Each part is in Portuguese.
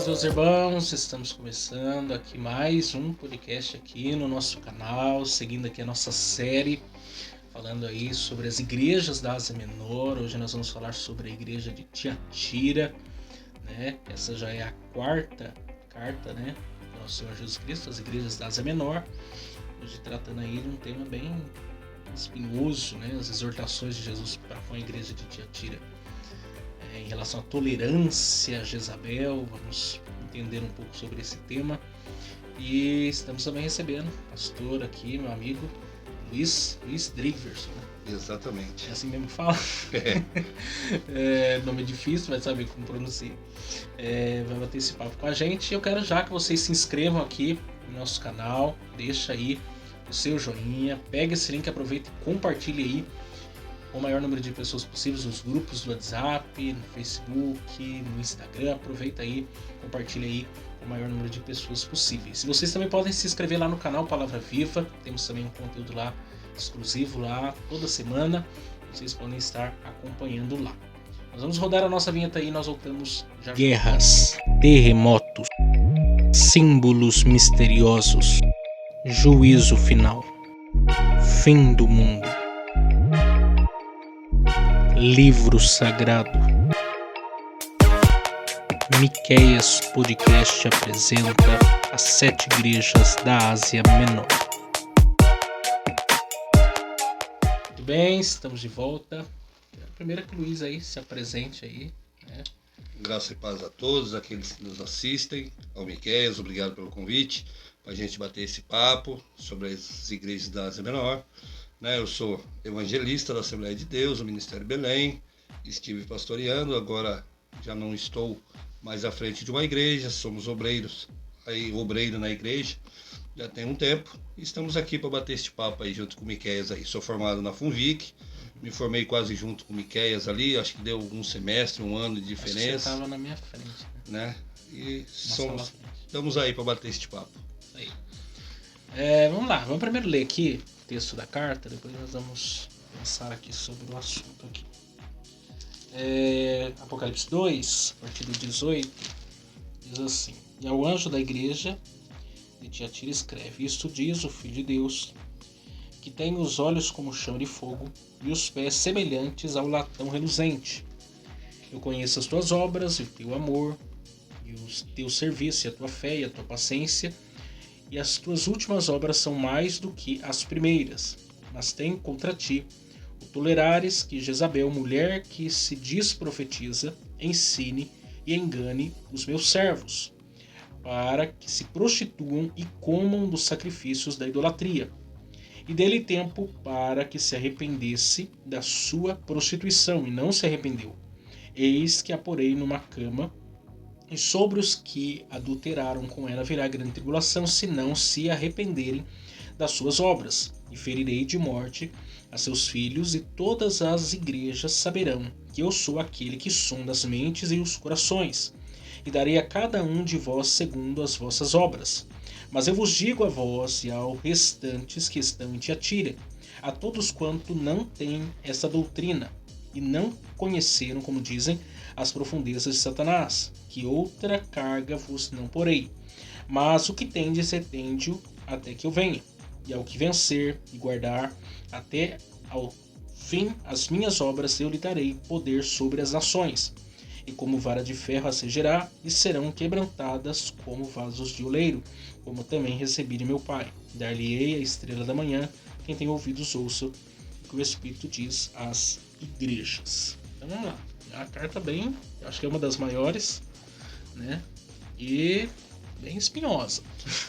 paz, meus irmãos, estamos começando aqui mais um podcast aqui no nosso canal, seguindo aqui a nossa série, falando aí sobre as igrejas da Ásia Menor. Hoje nós vamos falar sobre a igreja de Tiatira, né? Essa já é a quarta carta, né, do nosso Senhor Jesus Cristo, as igrejas da Ásia Menor. Hoje tratando aí de um tema bem espinhoso, né, as exortações de Jesus para com a igreja de Tiatira. Em relação à tolerância a Jezabel, vamos entender um pouco sobre esse tema. E estamos também recebendo o pastor aqui, meu amigo Luiz Driverson, né? Exatamente. É assim mesmo que fala? Nome difícil, vai saber como pronunciar. Vai bater esse papo com a gente. Eu quero já que vocês se inscrevam aqui no nosso canal, deixa aí o seu joinha, pega esse link, aproveita e compartilha aí o maior número de pessoas possíveis nos grupos do WhatsApp, no Facebook, no Instagram. Aproveita aí, compartilha aí o maior número de pessoas possíveis. E vocês também podem se inscrever lá no canal Palavra Viva, temos também um conteúdo lá exclusivo lá toda semana, vocês podem estar acompanhando lá. Nós vamos rodar a nossa vinheta aí e nós voltamos já. Guerras, terremotos, símbolos misteriosos, juízo final, fim do mundo. Livro Sagrado. Miqueias Podcast apresenta as 7 igrejas da Ásia Menor. Muito bem, estamos de volta. Primeiro que o Luiz aí se apresente aí, né? Graça e paz a todos aqueles que nos assistem, ao Miqueias, obrigado pelo convite, para a gente bater esse papo sobre as igrejas da Ásia Menor. Eu sou evangelista da Assembleia de Deus, do Ministério Belém, estive pastoreando, agora já não estou mais à frente de uma igreja, somos obreiro na igreja, já tem um tempo, e estamos aqui para bater este papo aí junto com o Miqueias aí. Sou formado na Funvic, me formei quase junto com o Miqueias ali, acho que deu um semestre, um ano de diferença. Acho que você estava na minha frente, né? E estamos aí para bater este papo. Isso aí. Vamos lá, vamos primeiro ler aqui o texto da carta, depois nós vamos pensar aqui sobre o assunto aqui. Apocalipse 2, a partir do 18, diz assim: E ao anjo da igreja de Tiatira escreve: Isto diz o Filho de Deus, que tem os olhos como chama de fogo e os pés semelhantes ao latão reluzente. Eu conheço as tuas obras e o teu amor, e o teu serviço, e a tua fé e a tua paciência, e as tuas últimas obras são mais do que as primeiras. Mas tem contra ti o tolerares que Jezabel, mulher que se diz profetiza, ensine e engane os meus servos, para que se prostituam e comam dos sacrifícios da idolatria. E dele tempo para que se arrependesse da sua prostituição, e não se arrependeu. Eis que a porei numa cama, e sobre os que adulteraram com ela virá grande tribulação, se não se arrependerem das suas obras. E ferirei de morte a seus filhos, e todas as igrejas saberão que eu sou aquele que sonda as mentes e os corações, e darei a cada um de vós segundo as vossas obras. Mas eu vos digo a vós e aos restantes que estão em Tiatira, a todos quanto não têm essa doutrina, e não conheceram, como dizem, as profundezas de Satanás, que outra carga vos não porei. Mas o que tendes, retende-o até que eu venha. E ao que vencer e guardar até ao fim as minhas obras, eu lhe darei poder sobre as nações. E como vara de ferro assegerá, e serão quebrantadas como vasos de oleiro, como também recebi de meu Pai. Dar-lhe-ei a estrela da manhã. Quem tem ouvidos ouça o que o Espírito diz às igrejas. Então vamos lá. A carta bem, acho que é uma das maiores, né? E bem espinhosa.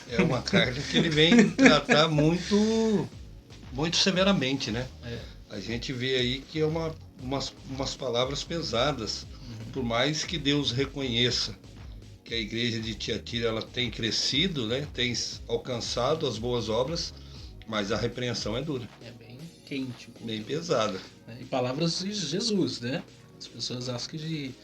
É uma carta que ele vem tratar muito severamente, né? A gente vê aí que é umas palavras pesadas. Por mais que Deus reconheça que a igreja de Tiatira ela tem crescido, né? Tem alcançado as boas obras, mas a repreensão é dura. É bem quente. Bem pesada. E palavras de Jesus, né? As pessoas acham que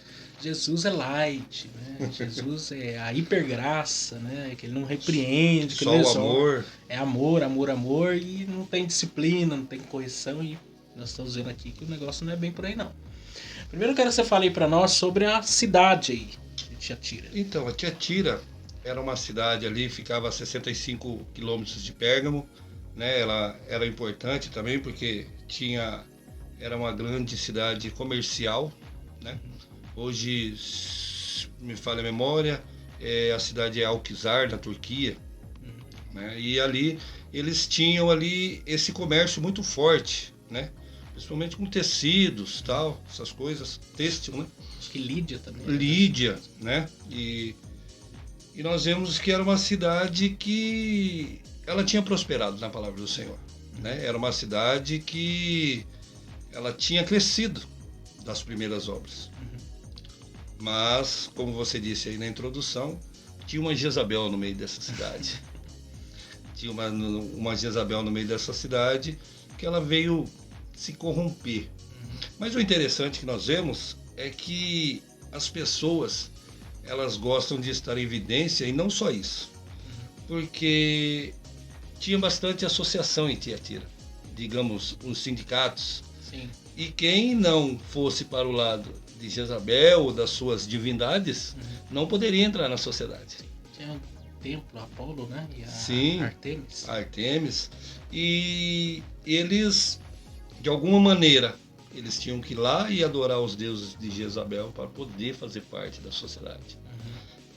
Jesus é light, né? Jesus é a hipergraça, né? Que ele não repreende, que só ele o amor. É amor, e não tem disciplina, não tem correção, e nós estamos vendo aqui que o negócio não é bem por aí não. Primeiro eu quero que você fale aí para nós sobre a cidade aí, de Tiatira? Então, a Tiatira era uma cidade ali, ficava a 65 quilômetros de Pérgamo, né? Ela era importante também porque era uma grande cidade comercial, né? Hoje, me falha a memória, a cidade é Alkizar, na Turquia, né? E ali eles tinham ali esse comércio muito forte, né? Principalmente com tecidos, tal, essas coisas, têxtil, né? Acho que Lídia também. Lídia, né? E nós vemos que era uma cidade que ela tinha prosperado na palavra do Senhor, né? Era uma cidade que ela tinha crescido das primeiras obras. Mas, como você disse aí na introdução, tinha uma Jezabel no meio dessa cidade. Tinha uma Jezabel no meio dessa cidade que ela veio se corromper. Mas o interessante que nós vemos é que as pessoas, elas gostam de estar em evidência, e não só isso, porque tinha bastante associação em Tiatira, digamos, os sindicatos. Sim. E quem não fosse para o lado de Jezabel ou das suas divindades, não poderia entrar na sociedade. Tinha um templo, Apolo, né? E a Sim, Artemis. E eles, de alguma maneira, eles tinham que ir lá e adorar os deuses de Jezabel para poder fazer parte da sociedade.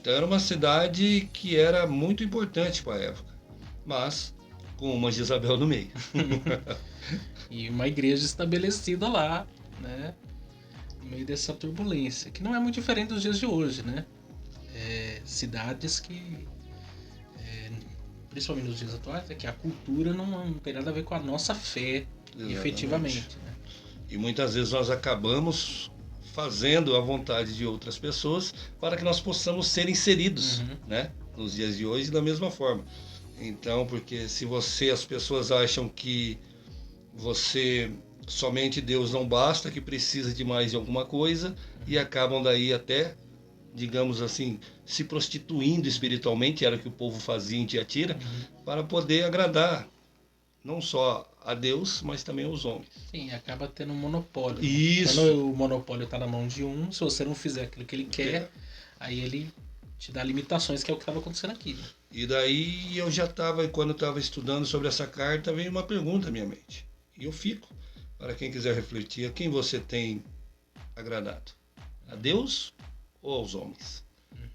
Então era uma cidade que era muito importante para a época, mas com uma Jezabel no meio. E uma igreja estabelecida lá, né? No meio dessa turbulência, que não é muito diferente dos dias de hoje, né? Cidades que, principalmente nos dias atuais, que a cultura não tem nada a ver com a nossa fé, efetivamente, né? E muitas vezes nós acabamos fazendo a vontade de outras pessoas para que nós possamos ser inseridos, né, nos dias de hoje da mesma forma. Então, porque se as pessoas acham que somente Deus não basta, que precisa de mais de alguma coisa, e acabam daí até, digamos assim, se prostituindo espiritualmente, era o que o povo fazia em Tiatira, para poder agradar não só a Deus, mas também aos homens. Sim, acaba tendo um monopólio. Isso. Quando o monopólio está na mão de um, se você não fizer aquilo que ele quer, aí ele te dá limitações, que é o que estava acontecendo aqui. Né? E daí quando eu estava estudando sobre essa carta, veio uma pergunta à minha mente. E eu fico, para quem quiser refletir, a quem você tem agradado? A Deus ou aos homens?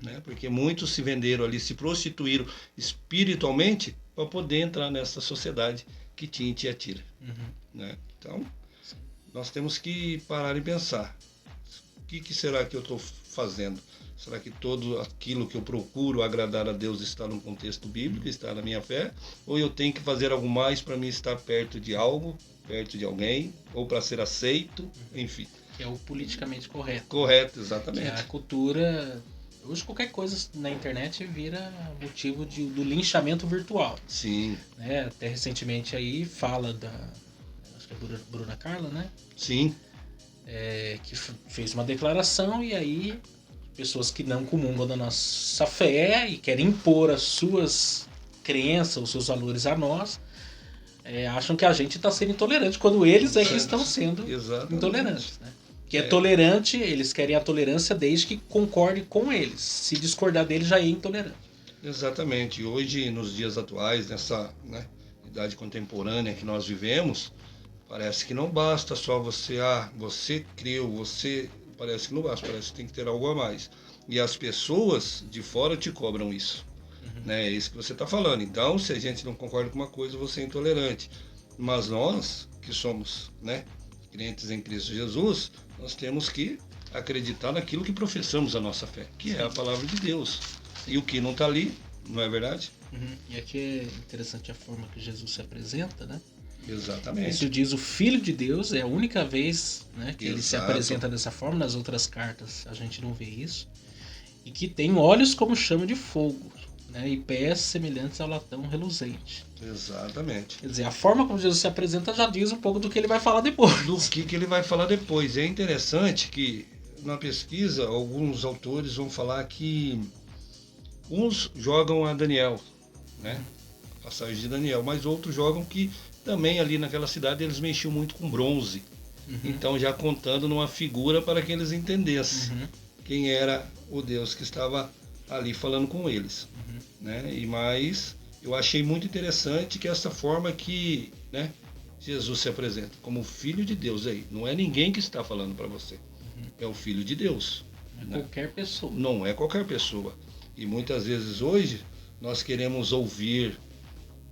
Né? Porque muitos se venderam ali, se prostituíram espiritualmente para poder entrar nessa sociedade que tinha em Tiatira. Né? Então, nós temos que parar e pensar. O que será que eu estou fazendo? Será que todo aquilo que eu procuro agradar a Deus está no contexto bíblico, está na minha fé? Ou eu tenho que fazer algo mais para mim estar perto de algo, perto de alguém, ou para ser aceito, enfim. Que é o politicamente correto. Correto, exatamente. Que é a cultura... Hoje qualquer coisa na internet vira motivo do linchamento virtual. Sim. Né? Até recentemente aí fala acho que é Bruna Carla, né? Sim. Que fez uma declaração e aí pessoas que não comungam da nossa fé e querem impor as suas crenças, os seus valores a nós, acham que a gente está sendo intolerante, quando eles que estão sendo intolerantes. Né? Que é tolerante, eles querem a tolerância desde que concorde com eles. Se discordar deles, já é intolerante. Exatamente. Hoje, nos dias atuais, nessa idade contemporânea que nós vivemos, parece que não basta só você creu, parece que não basta, parece que tem que ter algo a mais. E as pessoas de fora te cobram isso. Né? É isso que você está falando. Então, se a gente não concorda com uma coisa, você é intolerante. Mas nós, que somos crentes em Cristo Jesus, nós temos que acreditar naquilo que professamos a nossa fé, que é a palavra de Deus. E o que não está ali, não é verdade? E aqui é interessante a forma que Jesus se apresenta, né? Exatamente. Isso diz o Filho de Deus, é a única vez que ele se apresenta dessa forma, nas outras cartas a gente não vê isso. E que tem olhos como chama de fogo, né? E pés semelhantes ao latão reluzente. Exatamente. Quer dizer, a forma como Jesus se apresenta já diz um pouco do que ele vai falar depois. Do que ele vai falar depois. É interessante que na pesquisa alguns autores vão falar que uns jogam a Daniel, né? A passagem de Daniel, mas outros jogam que também ali naquela cidade eles mexiam muito com bronze. Então já contando numa figura para que eles entendessem quem era o Deus que estava ali falando com eles. Uhum. Né? Mas eu achei muito interessante que essa forma que, né, Jesus se apresenta como Filho de Deus aí. Não é ninguém que está falando para você. Uhum. É o Filho de Deus. Não é Né? qualquer pessoa. Não é qualquer pessoa. E muitas vezes hoje nós queremos ouvir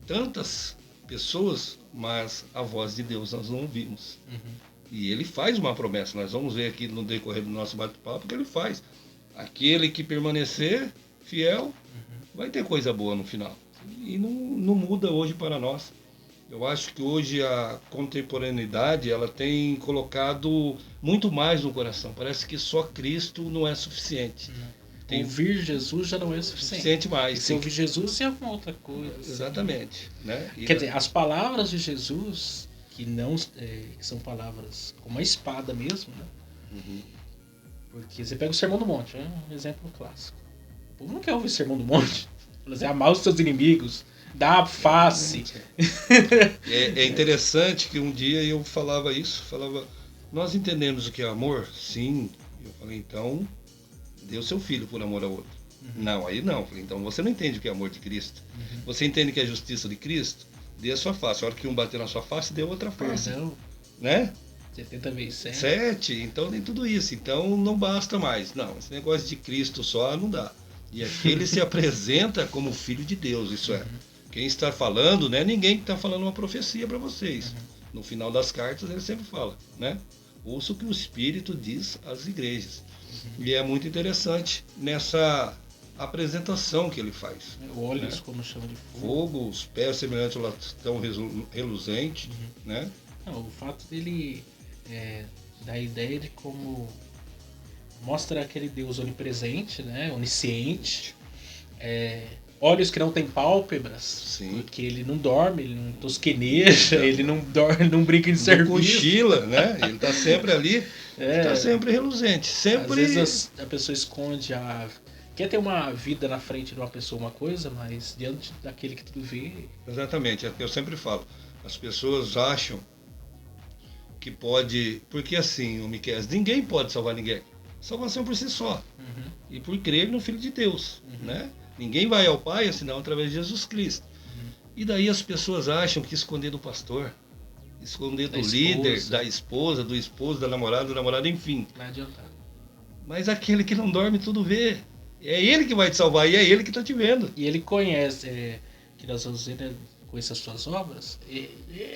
tantas pessoas, mas a voz de Deus nós não ouvimos. Uhum. E ele faz uma promessa. Nós vamos ver aqui no decorrer do nosso bate-papo que ele faz. Aquele que permanecer fiel vai ter coisa boa no final. E não muda hoje para nós. Eu acho que hoje a contemporaneidade ela tem colocado muito mais no coração. Parece que só Cristo não é suficiente. Tem Ouvir Jesus já não é suficiente. suficiente mais. Se ouvir Jesus é alguma outra coisa. Exatamente. Né? E Quer dizer, as palavras de Jesus, que não que são palavras como uma espada mesmo, né? Uhum. Porque você pega o Sermão do Monte, é um exemplo clássico. O povo não quer ouvir o Sermão do Monte. Fala assim, amar os seus inimigos, dar a face. É interessante que um dia eu falava isso, nós entendemos o que é amor? Sim. Eu falei, então, dê o seu filho por amor ao outro. Uhum. Não, aí não. Eu falei, então você não entende o que é amor de Cristo. Uhum. Você entende que é a justiça de Cristo? Dê a sua face. A hora que um bater na sua face, dê outra face. Perdão, Né? 70 vezes 7. 7, então tem tudo isso. Então não basta mais. Não, esse negócio de Cristo só não dá. E aqui ele se apresenta como Filho de Deus, isso é. Quem está falando não é ninguém que está falando uma profecia para vocês. No final das cartas ele sempre fala, né? Ouça o que o Espírito diz às igrejas. E é muito interessante nessa apresentação que ele faz. Olhos como chama de fogo. Fogo, os pés semelhantes ao latão reluzente, né? Não, o fato dele dar a ideia de como mostra aquele Deus onipresente, né? Onisciente, olhos que não têm pálpebras, Sim. porque ele não dorme, ele não tosqueneja, ele não dorme, não brinca de serviço. Cochila, né? Ele está sempre ali, está sempre reluzente, sempre. Às vezes a pessoa esconde quer ter uma vida na frente de uma pessoa, uma coisa, mas diante daquele que tudo vê. Exatamente, é o que eu sempre falo. As pessoas acham que pode. Porque assim, o Miquel, ninguém pode salvar ninguém. Salvação por si só. Uhum. E por crer no Filho de Deus. Né? Ninguém vai ao Pai senão através de Jesus Cristo. E daí as pessoas acham que esconder do pastor, esconder do líder, da esposa, do esposo, da namorada, do namorado, enfim. Não adianta. Mas aquele que não dorme tudo vê. É ele que vai te salvar e é ele que está te vendo. E ele conhece, que nós vamos dizer, né, conhece as suas obras.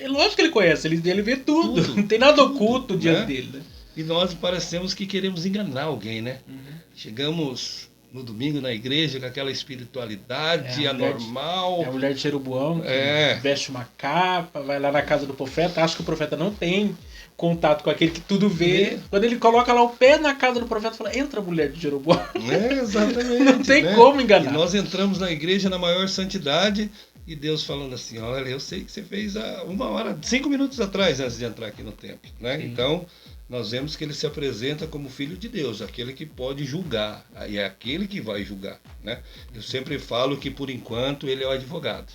É lógico que ele conhece, ele vê tudo. Não tem nada oculto diante dele. Né? E nós parecemos que queremos enganar alguém, né? Uhum. Chegamos no domingo na igreja com aquela espiritualidade anormal. A mulher de Jeroboão que veste uma capa, vai lá na casa do profeta, acha que o profeta não tem contato com aquele que tudo vê. Quando ele coloca lá o pé na casa do profeta, fala, entra a mulher de Jeroboão. Exatamente. Não tem como enganar. E nós entramos na igreja na maior santidade e Deus falando assim, olha, eu sei que você fez há 1 hora, 5 minutos atrás antes de entrar aqui no templo. Né? Então, nós vemos que ele se apresenta como Filho de Deus, aquele que pode julgar, e é aquele que vai julgar. Né? Eu sempre falo que, por enquanto, ele é o advogado,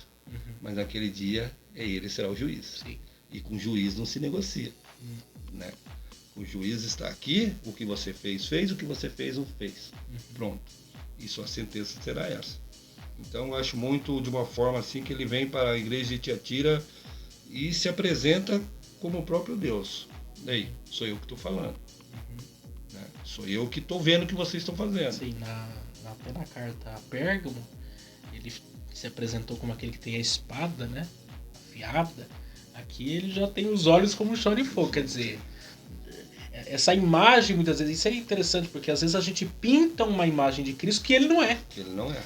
mas naquele dia, ele será o juiz. Sim. E com juiz não se negocia. Né? O juiz está aqui, o que você fez, o que você fez, não fez. Pronto. E sua sentença será essa. Então, eu acho muito de uma forma assim que ele vem para a igreja de Tiatira e se apresenta como o próprio Deus. Aí, sou eu que estou falando. Né? Sou eu que estou vendo o que vocês estão fazendo. Sim, até na carta a Pérgamo, ele se apresentou como aquele que tem a espada, né? Afiada. Aqui ele já tem os olhos como um chão de fogo. Quer dizer, essa imagem, muitas vezes, isso é interessante, porque às vezes a gente pinta uma imagem de Cristo que ele não é. Que ele não é.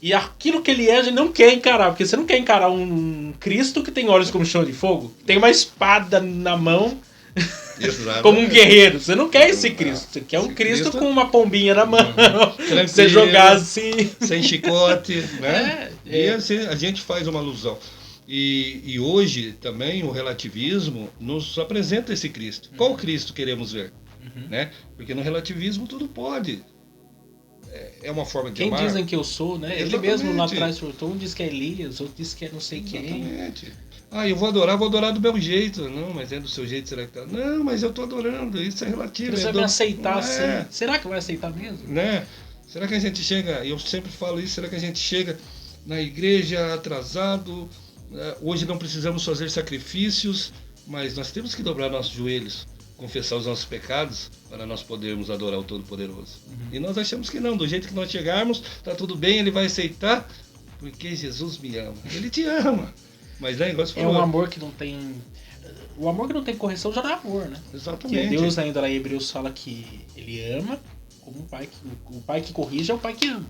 E aquilo que ele é, a gente não quer encarar, porque você não quer encarar um Cristo que tem olhos como chão de fogo, tem uma espada na mão, como um guerreiro. Você não quer esse Cristo, você quer um Cristo com uma pombinha na mão, você jogar assim. Sem chicote, né? E assim, a gente faz uma alusão. E hoje também o relativismo nos apresenta esse Cristo. Qual Cristo queremos ver? Né? Porque no relativismo tudo pode. é uma forma de Quem amar. dizem que eu sou, né? Ele Exatamente. mesmo lá atrás, um diz que é Elias, outro diz que é não sei quem. Exatamente. Eu vou adorar do meu jeito. Não, mas é do seu jeito, será que tá? Não, mas eu tô adorando, isso é relativo. Ele vai me aceitar assim. Será que vai aceitar mesmo? Né? Será que a gente chega, eu sempre falo isso, será que a gente chega na igreja atrasado? Hoje não precisamos fazer sacrifícios, mas nós temos que dobrar nossos joelhos, confessar os nossos pecados, para nós podermos adorar o Todo-Poderoso. E nós achamos que não, do jeito que nós chegarmos, tá tudo bem, ele vai aceitar, porque Jesus me ama. Ele te ama. Mas é igual você falou. É um amor que não tem. O amor que não tem correção já não é amor, né? Exatamente. Porque Deus ainda lá em Hebreus fala que ele ama como o pai que corrige é o pai que ama.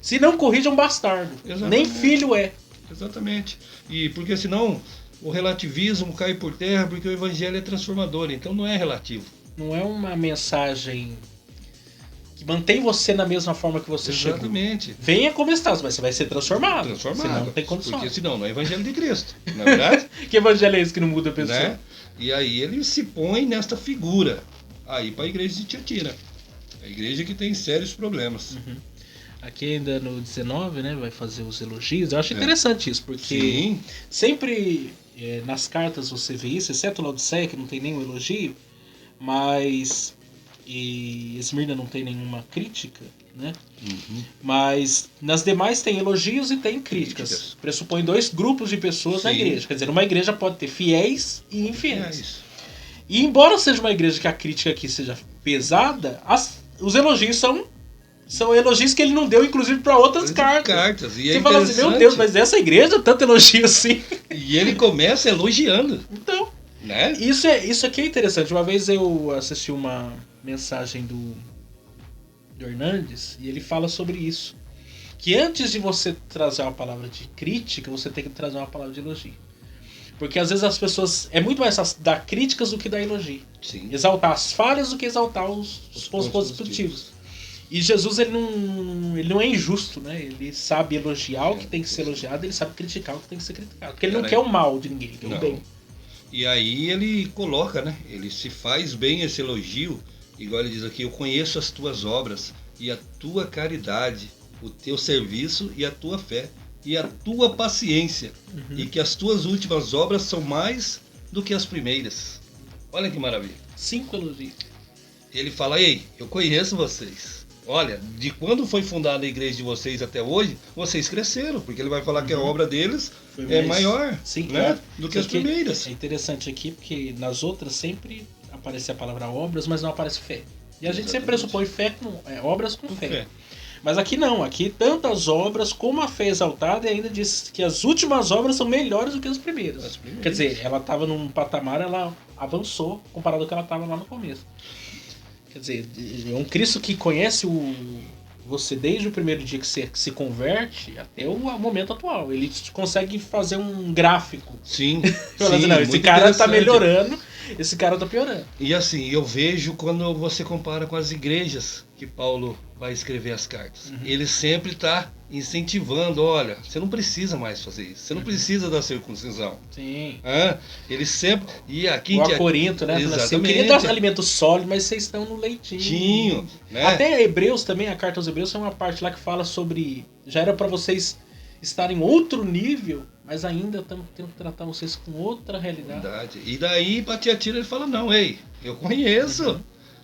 Se não corrige é um bastardo. Exatamente. Nem filho é. Exatamente. E porque senão o relativismo cai por terra, porque o evangelho é transformador, então não é relativo. Não é uma mensagem que mantém você na mesma forma que você chegou. Exatamente. Venha como estás, mas você vai ser transformado. Senão não tem condição. Porque senão não é evangelho de Cristo, não é verdade? Que evangelho é esse que não muda a pessoa? Né? E aí ele se põe nesta figura aí para a igreja de Tiatira. A igreja que tem sérios problemas. Aqui ainda no 19, né, vai fazer os elogios. Eu acho interessante isso, porque Sim. sempre nas cartas você vê isso, exceto o Laodiceia, que não tem nenhum elogio, mas e Esmirna não tem nenhuma crítica, né? Mas nas demais tem elogios e tem críticas. Pressupõe dois grupos de pessoas na igreja. Quer dizer, uma igreja pode ter fiéis e infiéis. E embora seja uma igreja que a crítica aqui seja pesada, os elogios são elogios que ele não deu, inclusive, para outras cartas. E você fala assim, meu Deus, mas essa igreja, tanto elogio assim. E ele começa elogiando. Então, né? Isso aqui é interessante. Uma vez eu assisti uma mensagem do Hernandes e ele fala sobre isso. Que antes de você trazer uma palavra de crítica, você tem que trazer uma palavra de elogio. Porque às vezes as pessoas... É muito mais fácil dar críticas do que dar elogio. Sim. Exaltar as falhas do que exaltar os pontos positivos. E Jesus ele não é injusto, né? Ele sabe elogiar o que tem que ser elogiado, ele sabe criticar o que tem que ser criticado. Porque ele não quer o mal de ninguém, ele quer o bem. E aí ele coloca, né? Ele se faz bem esse elogio, igual ele diz aqui, eu conheço as tuas obras e a tua caridade, o teu serviço e a tua fé e a tua paciência, e que as tuas últimas obras são mais do que as primeiras. Olha que maravilha. 5 elogios. Ele fala, ei, eu conheço vocês. Olha, de quando foi fundada a igreja de vocês até hoje, vocês cresceram, porque ele vai falar que a obra deles é maior, né, do que as primeiras. É interessante aqui, porque nas outras sempre aparece a palavra obras, mas não aparece fé. E a gente sempre pressupõe fé obras com fé. Mas aqui não, aqui tantas obras como a fé exaltada, e ainda diz que as últimas obras são melhores do que as primeiras. Quer dizer, ela estava num patamar, ela avançou comparado ao que ela estava lá no começo. Quer dizer, é um Cristo que conhece você desde o primeiro dia que você se converte até o momento atual. Ele consegue fazer um gráfico. Sim. Assim, não, esse cara está melhorando, esse cara está piorando. E assim, eu vejo quando você compara com as igrejas que Paulo vai escrever as cartas. Ele sempre está incentivando, olha, você não precisa mais fazer isso, você não precisa da circuncisão. Sim. Ele sempre... E aqui a Corinto, né? Exatamente. Eu queria dar alimento sólido, mas vocês estão no leitinho. Né? Até Hebreus também, a carta aos Hebreus tem uma parte lá que fala sobre... Já era para vocês estarem em outro nível, mas ainda estamos tendo que tratar vocês com outra realidade. Verdade. E daí, para Tiatira, ele fala, não, ei, eu conheço.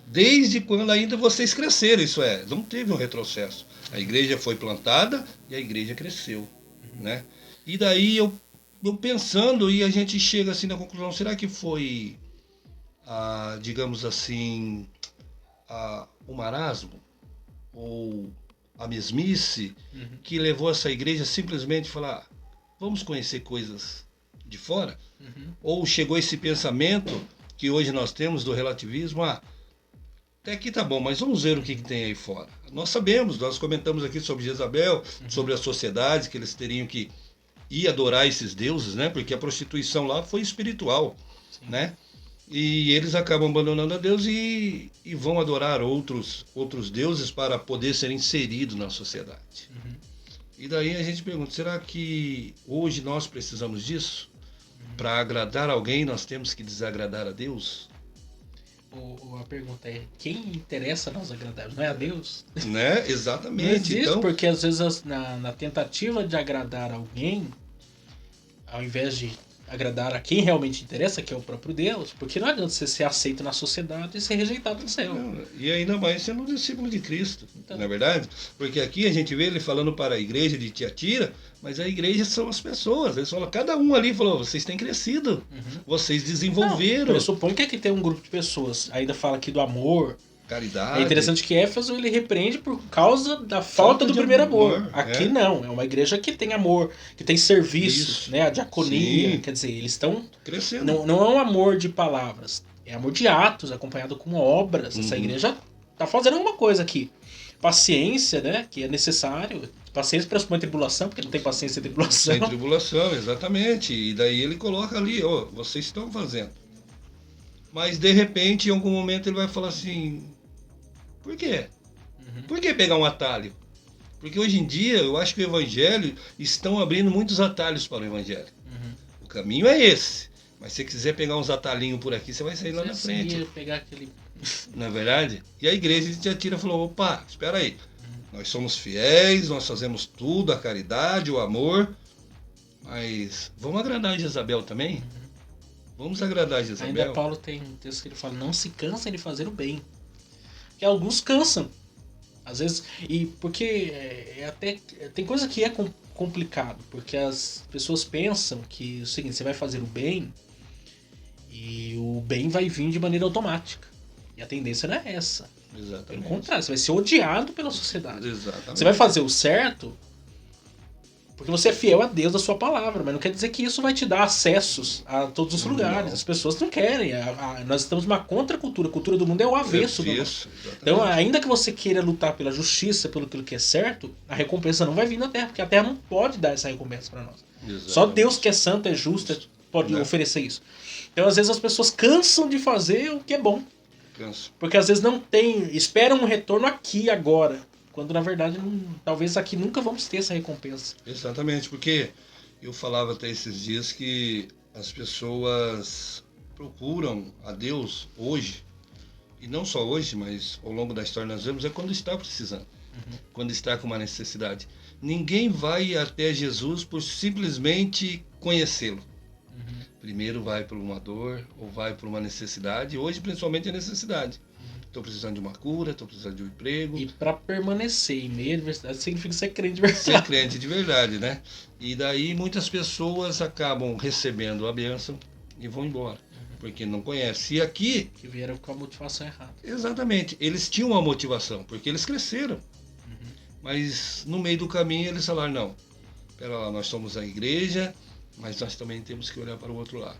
Desde quando ainda vocês cresceram, isso é, não teve um retrocesso. A igreja foi plantada e a igreja cresceu, né? E daí eu pensando, e a gente chega assim na conclusão, será que foi, digamos assim, o marasmo ou a mesmice que levou essa igreja simplesmente a falar, vamos conhecer coisas de fora? Ou chegou esse pensamento que hoje nós temos do relativismo, até aqui tá bom, mas vamos ver o que tem aí fora. Nós sabemos, nós comentamos aqui sobre Jezabel, sobre a sociedade, que eles teriam que ir adorar esses deuses, né? Porque a prostituição lá foi espiritual, né? E eles acabam abandonando a Deus e vão adorar outros deuses para poder ser inseridos na sociedade. E daí a gente pergunta, será que hoje nós precisamos disso? Para agradar alguém, nós temos que desagradar a Deus? A pergunta é, quem interessa nós agradar? Não é a Deus? Né? Não Exatamente. existe, Então, porque às vezes na tentativa de agradar alguém, ao invés de agradar a quem realmente interessa, que é o próprio Deus, porque não adianta você ser aceito na sociedade e ser rejeitado no céu. e ainda mais sendo um discípulo de Cristo, Então. não é verdade? Porque aqui a gente vê ele falando para a igreja de Tiatira, mas a igreja são as pessoas. Ele fala, cada um ali falou, vocês têm crescido, vocês desenvolveram. Não, pressupõe que aqui tem um grupo de pessoas, ainda fala aqui do amor. Caridade. É interessante que Éfeso ele repreende por causa da falta do primeiro amor. Aqui não, é uma igreja que tem amor, que tem serviço, Isso. né? A diaconia, Sim. quer dizer, eles estão Crescendo. não é um amor de palavras, é amor de atos, acompanhado com obras. Essa igreja tá fazendo alguma coisa aqui. Paciência, né? Que é necessário. Paciência pressupõe tribulação, porque não tem paciência e tribulação. Sem tribulação, exatamente. E daí ele coloca ali, ó, vocês estão fazendo. Mas de repente, em algum momento, ele vai falar assim, por quê? Por que pegar um atalho? Porque hoje em dia, eu acho que o evangelho estão abrindo muitos atalhos para o evangelho. O caminho é esse. Mas se você quiser pegar uns atalhinhos por aqui, você vai sair lá na frente. Pegar aquele... Não é verdade? E a igreja de Tiatira falou, opa, espera aí. Nós somos fiéis, nós fazemos tudo, a caridade, o amor. Mas vamos agradar a Jezabel também? Vamos agradar a Jezabel? Ainda Paulo tem um texto que ele fala, não se cansem de fazer o bem. Porque alguns cansam. Às vezes, e porque até tem coisa que é complicado, porque as pessoas pensam que é o seguinte, você vai fazer o bem e o bem vai vir de maneira automática. E a tendência não é essa. Exatamente. Pelo contrário, você vai ser odiado pela sociedade. Exatamente. Você vai fazer o certo porque você é fiel a Deus da sua palavra, mas não quer dizer que isso vai te dar acessos a todos os lugares. Não. As pessoas não querem. Nós estamos numa contracultura. A cultura do mundo é o avesso. Então, ainda que você queira lutar pela justiça, pelo que é certo, a recompensa não vai vir da terra, porque a terra não pode dar essa recompensa para nós. Exatamente. Só Deus que é santo, é justo, pode oferecer isso. Então, às vezes, as pessoas cansam de fazer o que é bom. Porque às vezes não tem, esperam um retorno aqui agora, quando na verdade talvez aqui nunca vamos ter essa recompensa. Exatamente, porque eu falava até esses dias que as pessoas procuram a Deus hoje, e não só hoje, mas ao longo da história nós vemos, é quando está precisando, quando está com uma necessidade. Ninguém vai até Jesus por simplesmente conhecê-lo. Primeiro vai por uma dor ou vai por uma necessidade. Hoje, principalmente, é necessidade. Estou precisando de uma cura, estou precisando de um emprego. E para permanecer em meio à adversidade significa ser crente de verdade. Ser crente de verdade, né? E daí muitas pessoas acabam recebendo a bênção e vão embora. Porque não conhecem. E aqui... Que vieram com a motivação errada. Exatamente. Eles tinham uma motivação, porque eles cresceram. Mas no meio do caminho eles falaram, não, espera lá, nós somos a igreja... mas nós também temos que olhar para o outro lado.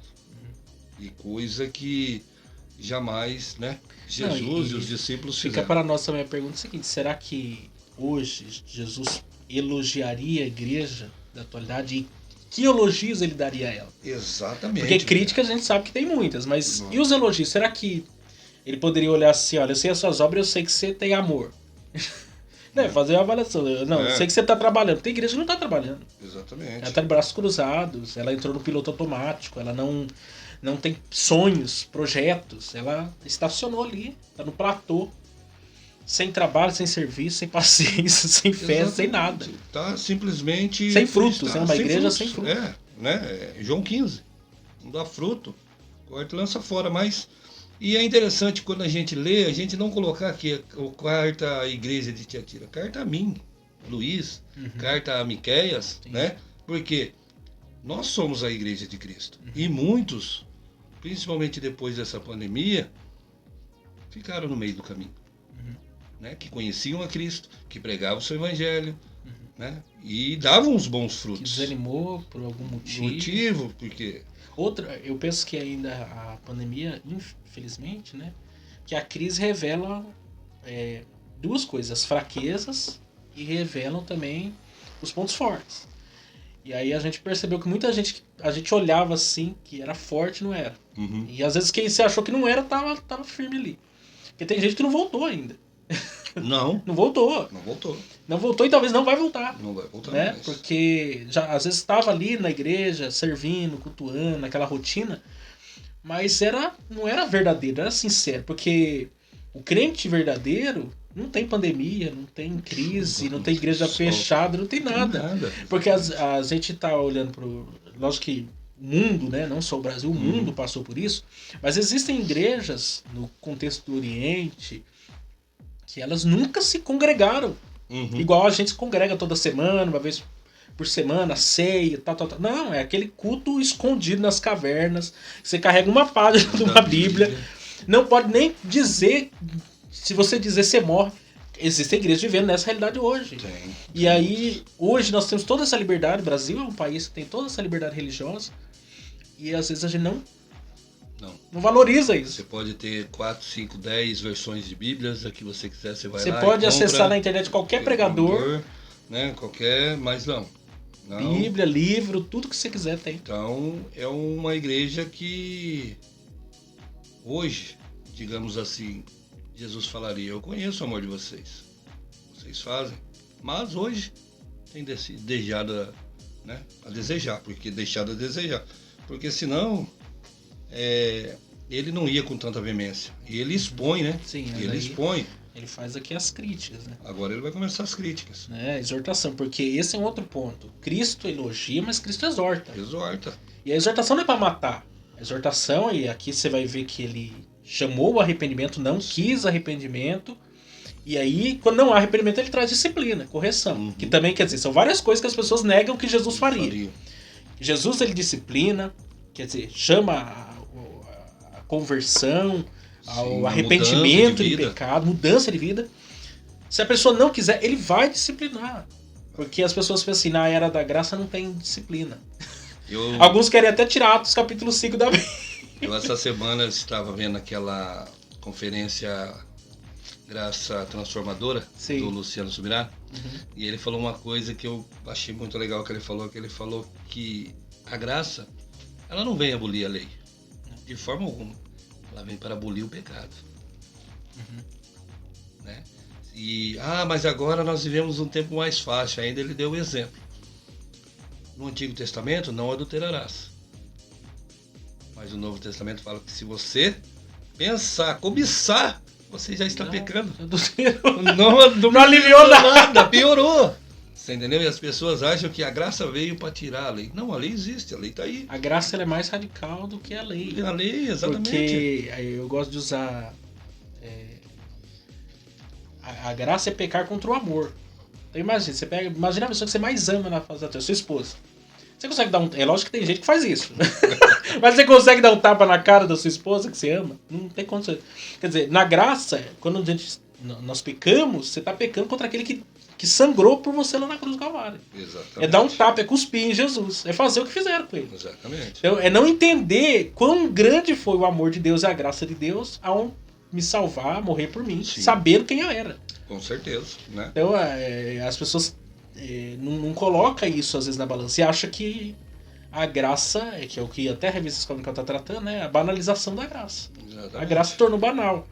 E coisa que jamais, né, Jesus e os discípulos fizeram. Fica para nós também a pergunta seguinte, será que hoje Jesus elogiaria a igreja da atualidade e que elogios ele daria a ela? Exatamente. Porque críticas a gente sabe que tem muitas, mas e os elogios? Será que ele poderia olhar assim, olha, eu sei as suas obras, eu sei que você tem amor. Né, fazer uma avaliação. Não, eu sei que você está trabalhando. Tem igreja que não está trabalhando. Exatamente. Ela está de braços cruzados, ela entrou no piloto automático, ela não tem sonhos, projetos. Ela estacionou ali, está no platô, sem trabalho, sem serviço, sem paciência, sem festa, sem nada. Está simplesmente... sem frutos, é uma igreja sem frutos. Né? João 15. Não dá fruto, corta e lança fora, mas... E é interessante quando a gente lê, a gente não colocar aqui a carta à igreja de Tiatira, carta a mim, Luiz, carta a Miqueias, né? Porque nós somos a igreja de Cristo. E muitos, principalmente depois dessa pandemia, ficaram no meio do caminho. Né? Que conheciam a Cristo, que pregavam o seu evangelho, né? E davam os bons frutos. Que desanimou por algum motivo. Porque... Outra, eu penso que ainda a pandemia, infelizmente, né, que a crise revela duas coisas, as fraquezas e revelam também os pontos fortes. E aí a gente percebeu que muita gente, a gente olhava assim, que era forte, não era. E às vezes quem se achou que não era, tava firme ali. Porque tem gente que não voltou ainda. Não. Não voltou. Não voltou e talvez não vai voltar. Não vai voltar, né? mais. Porque já às vezes estava ali na igreja, servindo, cultuando, naquela rotina, mas não era verdadeiro, era sincero, porque o crente verdadeiro não tem pandemia, não tem crise, não tem igreja fechada, não tem nada. Porque a gente tá olhando pro... Lógico que o mundo, né, não só o Brasil, o mundo passou por isso, mas existem igrejas no contexto do Oriente que elas nunca se congregaram. Igual a gente se congrega toda semana, uma vez por semana, ceia, tal. Não, é aquele culto escondido nas cavernas. Você carrega uma página de uma Bíblia. Não pode nem dizer. Se você dizer, você morre. Existem igrejas vivendo nessa realidade hoje. E aí, hoje nós temos toda essa liberdade. O Brasil é um país que tem toda essa liberdade religiosa. E às vezes a gente não valoriza isso. Você pode ter 4, 5, 10 versões de Bíblias, a que você quiser, você vai lá. Você pode acessar na internet qualquer pregador, né? Mas não. Bíblia, livro, tudo que você quiser tem. Então, é uma igreja que hoje, digamos assim, Jesus falaria: eu conheço o amor de vocês. Vocês fazem. Mas hoje tem deixado, né, a desejar, porque deixado a desejar. Porque senão ele não ia com tanta veemência. E ele expõe, né? Sim, ele expõe. Ele faz aqui as críticas, né? Agora ele vai começar as críticas. Exortação, porque esse é um outro ponto. Cristo elogia, mas Cristo exorta. Exorta. E a exortação não é para matar. A exortação, e aqui você vai ver que ele chamou o arrependimento, não quis arrependimento. E aí, quando não há arrependimento, ele traz disciplina, correção. Que também, quer dizer, são várias coisas que as pessoas negam que Jesus faria. Jesus, ele disciplina, quer dizer, chama a conversão, ao arrependimento de pecado, mudança de vida. Se a pessoa não quiser, ele vai disciplinar. Porque as pessoas pensam assim, na era da graça não tem disciplina. Alguns querem até tirar Atos capítulo 5 da Bíblia. Eu essa semana estava vendo aquela conferência Graça Transformadora, do Luciano Subirá, e ele falou uma coisa que eu achei muito legal que ele falou que a graça, ela não vem abolir a lei, de forma alguma. Ela vem para abolir o pecado. Né? Mas agora nós vivemos um tempo mais fácil. Ainda ele deu o exemplo. No Antigo Testamento não adulterarás. Mas o Novo Testamento fala que se você pensar, cobiçar, você já está pecando. Não aliviou nada, piorou. Você entendeu? E as pessoas acham que a graça veio para tirar a lei. Não, a lei existe, a lei está aí. A graça ela é mais radical do que a lei. A lei, exatamente. Porque eu gosto de usar... a graça é pecar contra o amor. Então imagina a pessoa que você mais ama na face da terra, sua esposa. Você consegue dar é lógico que tem gente que faz isso. Mas você consegue dar um tapa na cara da sua esposa que você ama? Não tem condição. Quer dizer, na graça, quando nós pecamos, você está pecando contra aquele que sangrou por você lá na cruz do Calvário. Exatamente. É dar um tapa, é cuspir em Jesus. É fazer o que fizeram com ele. Exatamente. Então, é não entender quão grande foi o amor de Deus e a graça de Deus ao me salvar, morrer por mim, sabendo quem eu era. Com certeza, né? Então, as pessoas não colocam isso às vezes na balança e acham que a graça, que é o que até a revista Escola está tratando, é a banalização da graça. Exatamente. A graça se tornou banal.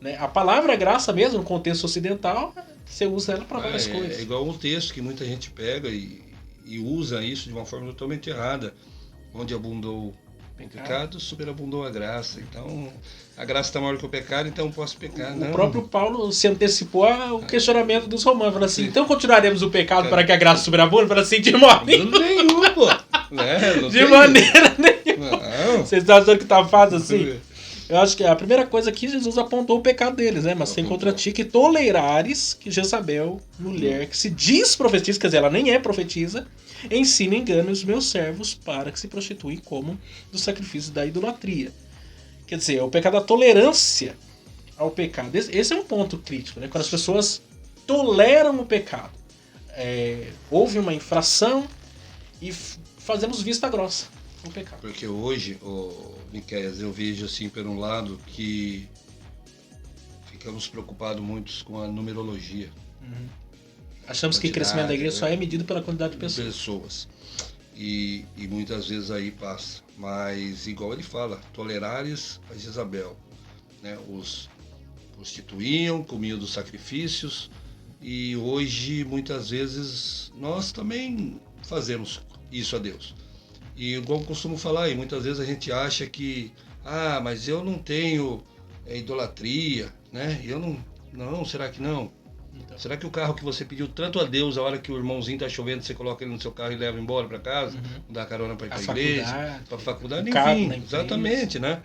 Né? A palavra graça mesmo, no contexto ocidental, você usa ela para várias coisas. É igual um texto que muita gente pega e usa isso de uma forma totalmente errada. Onde abundou o pecado, superabundou a graça. Então, a graça está maior que o pecado, então eu posso pecar. O próprio Paulo se antecipou ao questionamento dos romanos. Falou assim, então continuaremos o pecado para que a graça superabunde? Para assim, de modo nenhum, pô. De maneira nenhuma. Vocês estão achando que tá fácil assim? Eu acho que a primeira coisa aqui, Jesus apontou o pecado deles, né? Mas sem contra ti que tolerares que Jezabel, mulher que se diz profetiza, quer dizer, ela nem é profetisa, ensina e engana os meus servos para que se prostituem como do sacrifício da idolatria. Quer dizer, é o pecado da tolerância ao pecado. Esse é um ponto crítico, né? Quando as pessoas toleram o pecado. Houve uma infração e fazemos vista grossa ao pecado. Porque hoje, Miqueias, eu vejo assim, por um lado, que ficamos preocupados muito com a numerologia. Achamos que o crescimento da igreja só é medido pela quantidade de pessoas. E muitas vezes aí passa. Mas, igual ele fala, tolerares a Jezabel. Né? Os prostituíam, comiam dos sacrifícios. E hoje, muitas vezes, nós também fazemos isso a Deus. E igual eu costumo falar, e muitas vezes a gente acha que Ah, mas eu não tenho idolatria, né? Eu não. Não, será que não? Então, Será que o carro que você pediu tanto a Deus, a hora que o irmãozinho tá chovendo, você coloca ele no seu carro e leva embora para casa, dá carona para ir a para a igreja, faculdade, para a o faculdade, cargo na enfim, empresa. exatamente, né?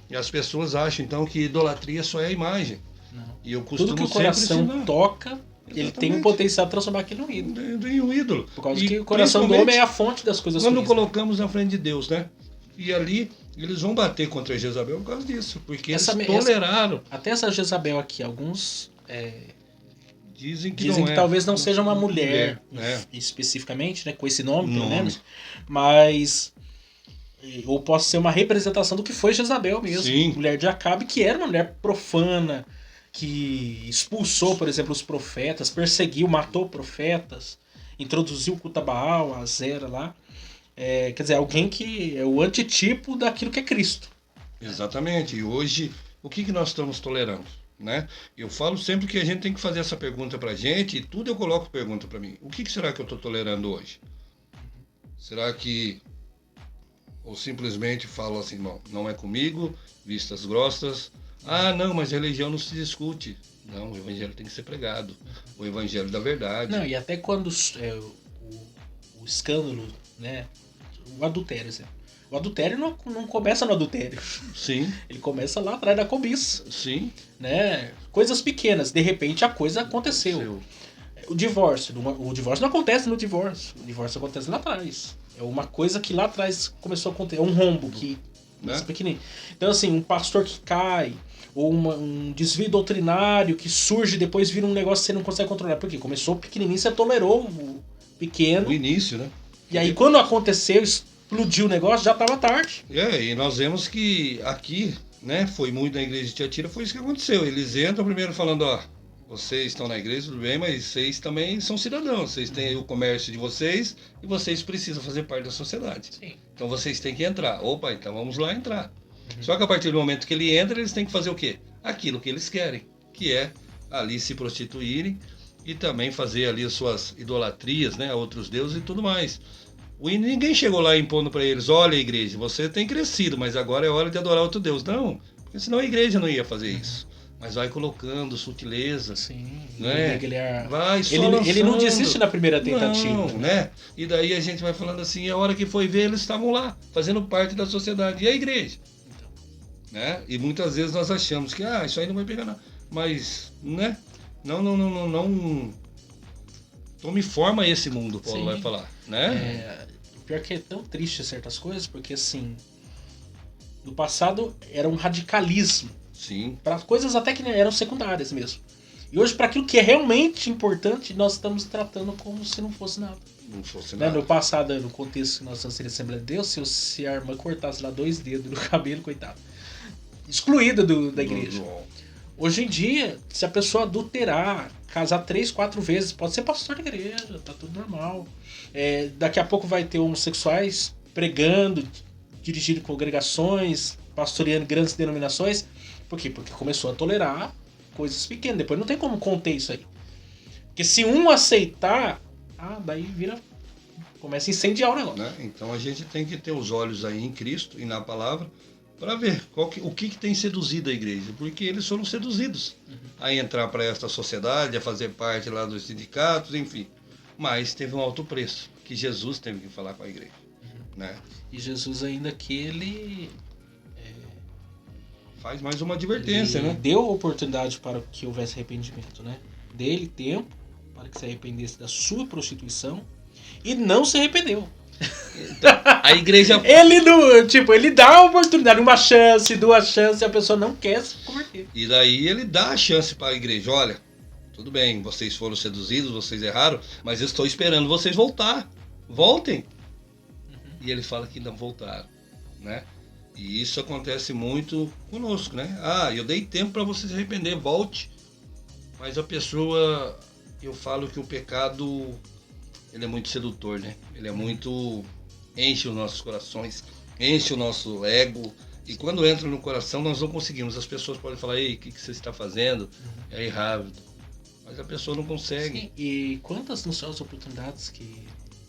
E as pessoas acham então que idolatria só é a imagem. Não. E eu costumo Tudo que o sempre coração ensinar. toca, ele tem o Exatamente. potencial de transformar aquilo num ídolo. Em um ídolo. Por causa E que o coração do homem é a fonte das coisas quando ruins, né? colocamos na frente de Deus, né? E ali eles vão bater contra Jezabel por causa disso, porque eles toleraram. Até essa Jezabel aqui, alguns Dizem que dizem não que é. talvez não seja uma mulher, né? especificamente, né, com esse nome, pelo menos, mas ou possa ser uma representação do que foi Jezabel mesmo, Sim. mulher de Acabe, que era uma mulher profana, que expulsou, por exemplo, os profetas, perseguiu, matou profetas, introduziu o culto a Baal, a Zera lá. Quer dizer, alguém que é o antitipo daquilo que é Cristo. Exatamente. E hoje, o que nós estamos tolerando? Né? Eu falo sempre que a gente tem que fazer essa pergunta pra gente, e tudo eu coloco pergunta pra mim. O que será que eu estou tolerando hoje? Será que... Ou simplesmente falo assim, não é comigo, vistas grossas. Ah, não, mas religião não se discute. Não, o evangelho tem que ser pregado. O evangelho da verdade. Não, e até quando o escândalo, né? O adultério, assim. O adultério não começa no adultério. Sim. Ele começa lá atrás da cobiça. Sim. Né? Coisas pequenas. De repente a coisa aconteceu. O divórcio não acontece no divórcio. O divórcio acontece lá atrás. É uma coisa que lá atrás começou a acontecer. É um rombo que começa pequenininho. Então, assim, um pastor que cai, ou um desvio doutrinário que surge e depois vira um negócio que você não consegue controlar. Por quê? Começou pequenininho, você tolerou o pequeno. O início, né? E aí, quando aconteceu, explodiu o negócio, já estava tarde. E nós vemos que aqui, né, foi muito na igreja de Tiatira, foi isso que aconteceu. Eles entram primeiro falando, ó, vocês estão na igreja, tudo bem, mas vocês também são cidadãos, vocês têm o comércio de vocês e vocês precisam fazer parte da sociedade. Sim. Então vocês têm que entrar. Opa, então vamos lá entrar. Só que a partir do momento que ele entra, eles têm que fazer o quê? Aquilo que eles querem, que é ali se prostituírem e também fazer ali as suas idolatrias, né, a outros deuses e tudo mais. Ninguém chegou lá impondo para eles, olha igreja, você tem crescido, mas agora é hora de adorar outro Deus. Não, porque senão a igreja não ia fazer isso. Mas vai colocando sutileza. Sim, né? Vai ele não desiste na primeira tentativa. Não, né? E daí a gente vai falando assim, a hora que foi ver, eles estavam lá, fazendo parte da sociedade. E a igreja? Então. Né? E muitas vezes nós achamos que isso aí não vai pegar nada. Mas, né? Não tome forma a esse mundo, Paulo vai falar. Né? Pior que é tão triste certas coisas, porque assim, no passado era um radicalismo. Sim. Para coisas até que eram secundárias mesmo. E hoje, para aquilo que é realmente importante, nós estamos tratando como se não fosse nada. Não fosse nada. No passado, no contexto que nós estamos sendo Assembleia de Deus, se a irmã cortasse lá 2 dedos no cabelo, coitado, excluída da igreja. Hoje em dia, se a pessoa adulterar, casar 3, 4 vezes, pode ser pastor da igreja, tá tudo normal. Daqui a pouco vai ter homossexuais pregando, dirigindo congregações, pastoreando grandes denominações. Por quê? Porque começou a tolerar coisas pequenas. Depois não tem como conter isso aí. Porque se um aceitar, daí começa a incendiar o negócio. Né? Então a gente tem que ter os olhos aí em Cristo e na palavra para ver o que tem seduzido a igreja. Porque eles foram seduzidos a entrar para esta sociedade, a fazer parte lá dos sindicatos, enfim. Mas teve um alto preço que Jesus teve que falar com a igreja. Né? E Jesus ainda que ele... faz mais uma advertência, né? Deu oportunidade para que houvesse arrependimento, né? Dele tempo para que se arrependesse da sua prostituição e não se arrependeu. Então, a igreja... ele dá a oportunidade, 1 chance, 2 chances, e a pessoa não quer se converter. E daí ele dá a chance para a igreja, olha, tudo bem, vocês foram seduzidos, vocês erraram, mas eu estou esperando vocês voltem. E ele fala que não voltaram, né? E isso acontece muito conosco, né? Eu dei tempo para você se arrepender, volte. Mas a pessoa, eu falo que o pecado, ele é muito sedutor, né? Ele é muito... enche os nossos corações, enche o nosso ego. E quando entra no coração, nós não conseguimos. As pessoas podem falar, ei, o que você está fazendo? É errado. Mas a pessoa não consegue. Sim, e quantas não são as oportunidades que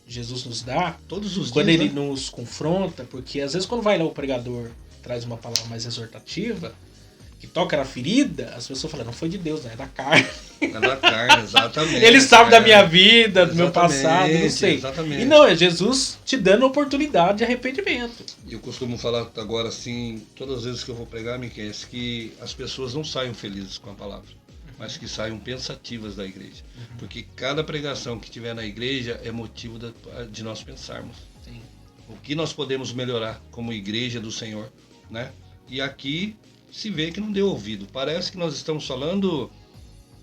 Jesus nos dá todos os quando dias, ele né? nos confronta, porque às vezes quando vai lá o pregador traz uma palavra mais exortativa, que toca na ferida, as pessoas falam, não foi de Deus, né? É da carne. É da carne, exatamente. Ele sabe da minha vida, do meu passado, não sei. Exatamente. E não, é Jesus te dando a oportunidade de arrependimento. Eu costumo falar agora assim, todas as vezes que eu vou pregar, Miquel, que as pessoas não saiam felizes com a palavra, mas que saiam pensativas da igreja. Porque cada pregação que tiver na igreja é motivo de nós pensarmos. Sim. O que nós podemos melhorar como igreja do Senhor, né? E aqui se vê que não deu ouvido. Parece que nós estamos falando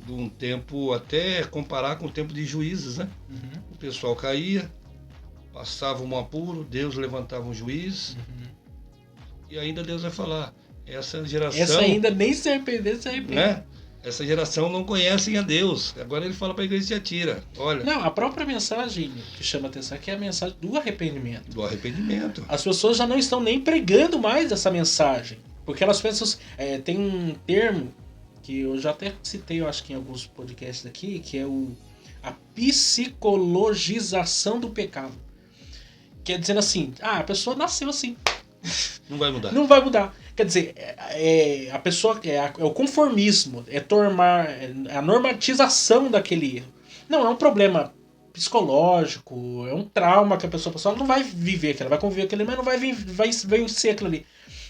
de um tempo, até comparar com o tempo de Juízes, né? O pessoal caía, passava um apuro, Deus levantava um juiz, e ainda Deus vai falar, essa geração... Essa ainda nem se arrepender, né? Essa geração não conhece a Deus. Agora ele fala para a igreja de Tiatira, olha... Não, a própria mensagem que chama a atenção aqui é a mensagem do arrependimento. Do arrependimento. As pessoas já não estão nem pregando mais essa mensagem. Porque elas pensam... tem um termo que eu já até citei, eu acho que em alguns podcasts aqui, que é a psicologização do pecado. Que é dizendo assim, a pessoa nasceu assim. Não vai mudar. Não vai mudar. Quer dizer, a pessoa é o conformismo, é a normatização daquele erro. Não, é um problema psicológico, é um trauma que a pessoa ela não vai viver, ela vai conviver com aquilo, mas não vai vencer aquilo ali.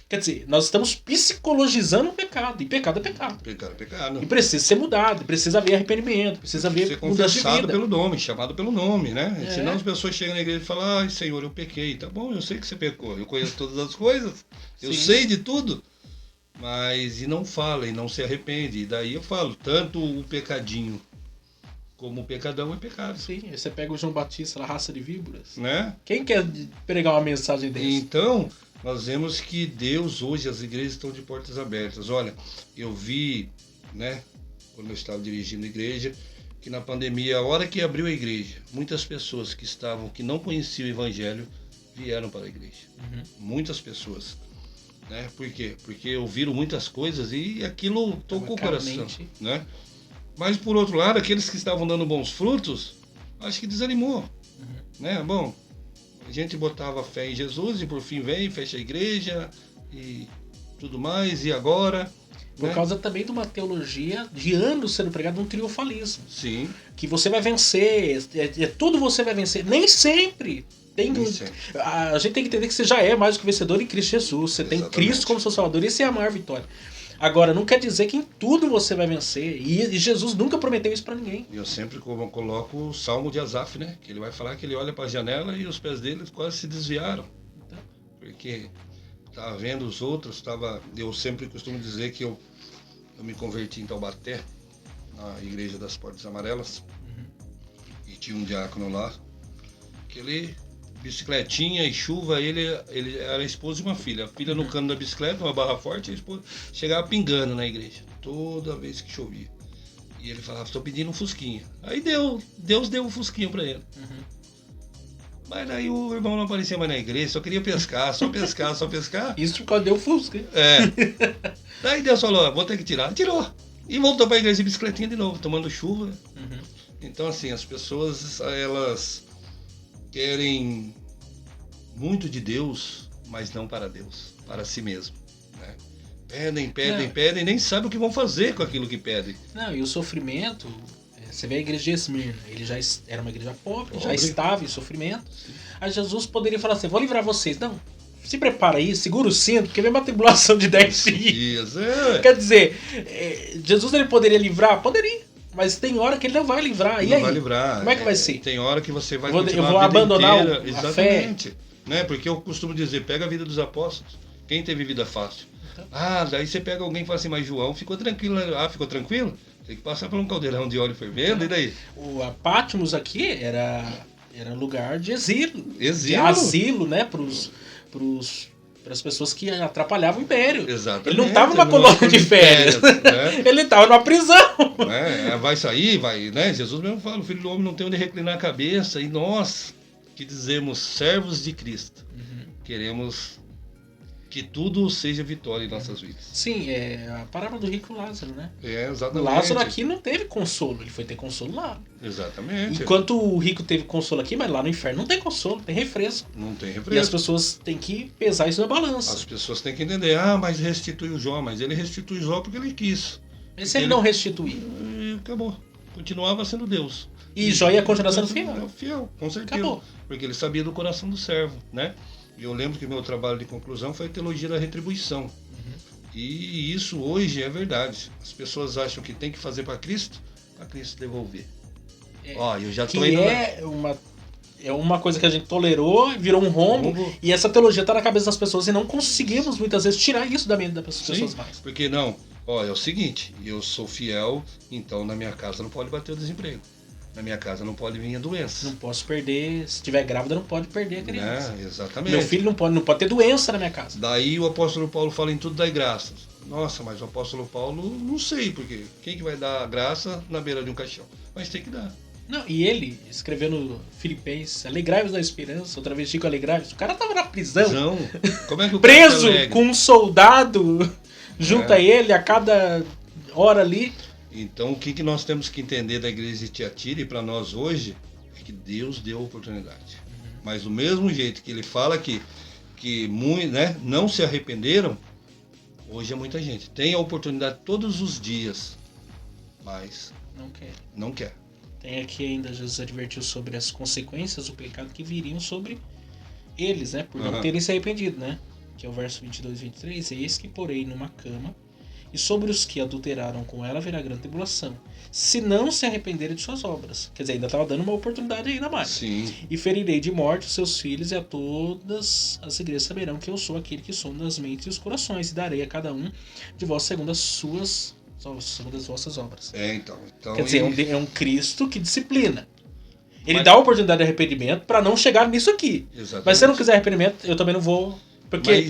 Quer dizer, nós estamos psicologizando o pecado, e pecado é pecado. Pecado é pecado. E precisa ser mudado, precisa haver arrependimento, precisa haver mudança de vida. Pelo nome, chamado pelo nome, né? É. Senão as pessoas chegam na igreja e falam, ai Senhor, eu pequei. Tá bom, eu sei que você pecou, eu conheço todas as coisas, eu sei de tudo. Mas, e não fala, e não se arrepende. E daí eu falo, tanto o pecadinho como o pecadão é pecado. Sim, você pega o João Batista, a raça de víboras. Né? Quem quer pregar uma mensagem dessa? Então, nós vemos que Deus, hoje, as igrejas estão de portas abertas. Olha, eu vi, né, quando eu estava dirigindo a igreja, que na pandemia, a hora que abriu a igreja, muitas pessoas que não conheciam o evangelho, vieram para a igreja. Muitas pessoas. Né? Por quê? Porque ouviram muitas coisas e aquilo tocou o coração. Né? Mas, por outro lado, aqueles que estavam dando bons frutos, acho que desanimou. Né? Bom, a gente botava fé em Jesus e por fim vem, fecha a igreja e tudo mais, e agora? Por causa também de uma teologia de anos sendo pregada, um triunfalismo. Sim. Que você vai vencer, tudo você vai vencer. Nem sempre. A gente tem que entender que você já é mais do que vencedor em Cristo Jesus. Você tem Cristo como seu Salvador, isso é a maior vitória. Agora, não quer dizer que em tudo você vai vencer. E Jesus nunca prometeu isso pra ninguém. Eu sempre coloco o Salmo de Asaf, né? Que ele vai falar que ele olha para a janela e os pés dele quase se desviaram. Então. Porque estava vendo os outros, eu sempre costumo dizer que eu me converti em Taubaté, na Igreja das Portas Amarelas. E tinha um diácono lá, que ele... bicicletinha e chuva, ele era esposo de uma filha. A filha no cano da bicicleta, uma barra forte, a esposa chegava pingando na igreja, toda vez que chovia. E ele falava, estou pedindo um fusquinha. Aí Deus deu um fusquinha para ele. Mas daí o irmão não aparecia mais na igreja, só queria pescar, só pescar. Isso por causa deu fusca. Daí Deus falou, vou ter que tirar. Tirou. E voltou para a igreja de bicicletinha de novo, tomando chuva. Então assim, as pessoas, elas... querem muito de Deus, mas não para Deus, para si mesmo. Né? Pedem, nem sabem o que vão fazer com aquilo que pedem. Não, e o sofrimento, você vê a igreja de Esmirna, ele já era uma igreja pobre, já estava em sofrimento. Aí Jesus poderia falar assim, vou livrar vocês. Não, se prepara aí, segura o cinto, porque vem uma tribulação de 10 dias. Quer dizer, Jesus ele poderia livrar? Poderia. Mas tem hora que ele não vai livrar. E não aí? Vai livrar. Como é que vai ser? Tem hora que você vai continuar eu vou abandonar inteira. A Exatamente. fé. Né? Porque eu costumo dizer, pega a vida dos apóstolos. Quem teve vida fácil? Então. Daí você pega alguém e fala assim, mas João ficou tranquilo. Ficou tranquilo? Tem que passar por um caldeirão de óleo fervendo, e daí? A Patmos aqui era lugar de exílio. De asilo, né? Para as pessoas que atrapalhavam o império. Exatamente. Ele não estava numa colônia de férias. Né? Ele estava numa prisão. Vai sair, vai, né? Jesus mesmo fala, o Filho do Homem não tem onde reclinar a cabeça. E nós, que dizemos servos de Cristo, queremos Que tudo seja vitória em nossas vidas. Sim, é a parábola do rico Lázaro, né? É, O exatamente. Lázaro aqui não teve consolo, ele foi ter consolo lá. Exatamente. Enquanto o rico teve consolo aqui, mas lá no inferno não tem consolo, tem refresco. Não tem E as refresco. pessoas têm que pesar isso na balança. As pessoas têm que entender, mas restitui o Jó, mas ele restitui o Jó porque ele quis. Mas se ele não restituir? E acabou. Continuava sendo Deus. E Jó ia continuar sendo fiel. Fiel, com certeza. Acabou. Porque ele sabia do coração do servo, né? E eu lembro que meu trabalho de conclusão foi a teologia da retribuição. E isso hoje é verdade. As pessoas acham que tem que fazer para Cristo devolver. Eu já tô indo é uma coisa que a gente tolerou, virou um rombo, e essa teologia está na cabeça das pessoas e não conseguimos muitas vezes tirar isso da mente das pessoas mais. Porque não, é o seguinte, eu sou fiel, então na minha casa não pode bater o desemprego. Na minha casa não pode vir a doença. Não posso perder, se tiver grávida não pode perder a criança. Exatamente. Meu filho não pode ter doença na minha casa. Daí o apóstolo Paulo fala em tudo dai graças. Nossa, mas o apóstolo Paulo, não sei, porque quem que vai dar graça na beira de um caixão? Mas tem que dar. Não, e ele, escrevendo Filipenses, alegrai-vos da esperança, outra vez Chico alegrai-vos. O cara tava na prisão. Como é que o preso com um soldado junto a ele a cada hora ali. Então, o que nós temos que entender da igreja de Tiatira e para nós hoje é que Deus deu a oportunidade. Mas do mesmo jeito que ele fala que muito, né, não se arrependeram, hoje é muita gente. Tem a oportunidade todos os dias, mas não quer. Tem aqui ainda, Jesus advertiu sobre as consequências do pecado que viriam sobre eles, né, por não terem se arrependido, né? Que é o verso 22 e 23. Eis que porei numa cama, e sobre os que adulteraram com ela virá grande tribulação, se não se arrependerem de suas obras. Quer dizer, ainda estava dando uma oportunidade ainda mais. Sim. E ferirei de morte os seus filhos, e a todas as igrejas saberão que eu sou aquele que sonda as mentes e os corações, e darei a cada um de vós segundo as vossas obras. Então Quer dizer, é um Cristo que disciplina. Ele dá a oportunidade de arrependimento para não chegar nisso aqui. Exatamente. Mas se eu não quiser arrependimento, eu também não vou. Porque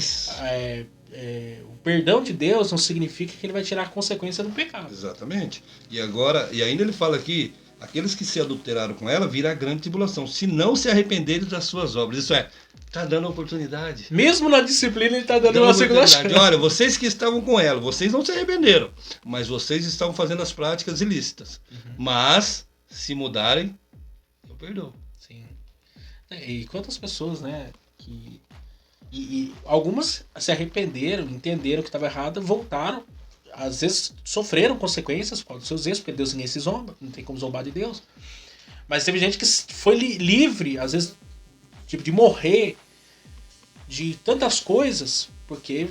o perdão de Deus não significa que ele vai tirar a consequência do pecado. Exatamente. E ainda ele fala aqui, aqueles que se adulteraram com ela virá grande tribulação, se não se arrependerem das suas obras. Isso está dando oportunidade. Mesmo na disciplina ele está dando uma segunda chance. Olha, vocês que estavam com ela, vocês não se arrependeram, mas vocês estavam fazendo as práticas ilícitas. Mas, se mudarem, eu perdoo. Sim. E quantas pessoas, né, que... E algumas se arrependeram, entenderam que estava errado, voltaram. Às vezes sofreram consequências por causa dos seus erros, porque Deus ninguém se zomba, não tem como zombar de Deus. Mas teve gente que foi livre, às vezes, de morrer de tantas coisas, porque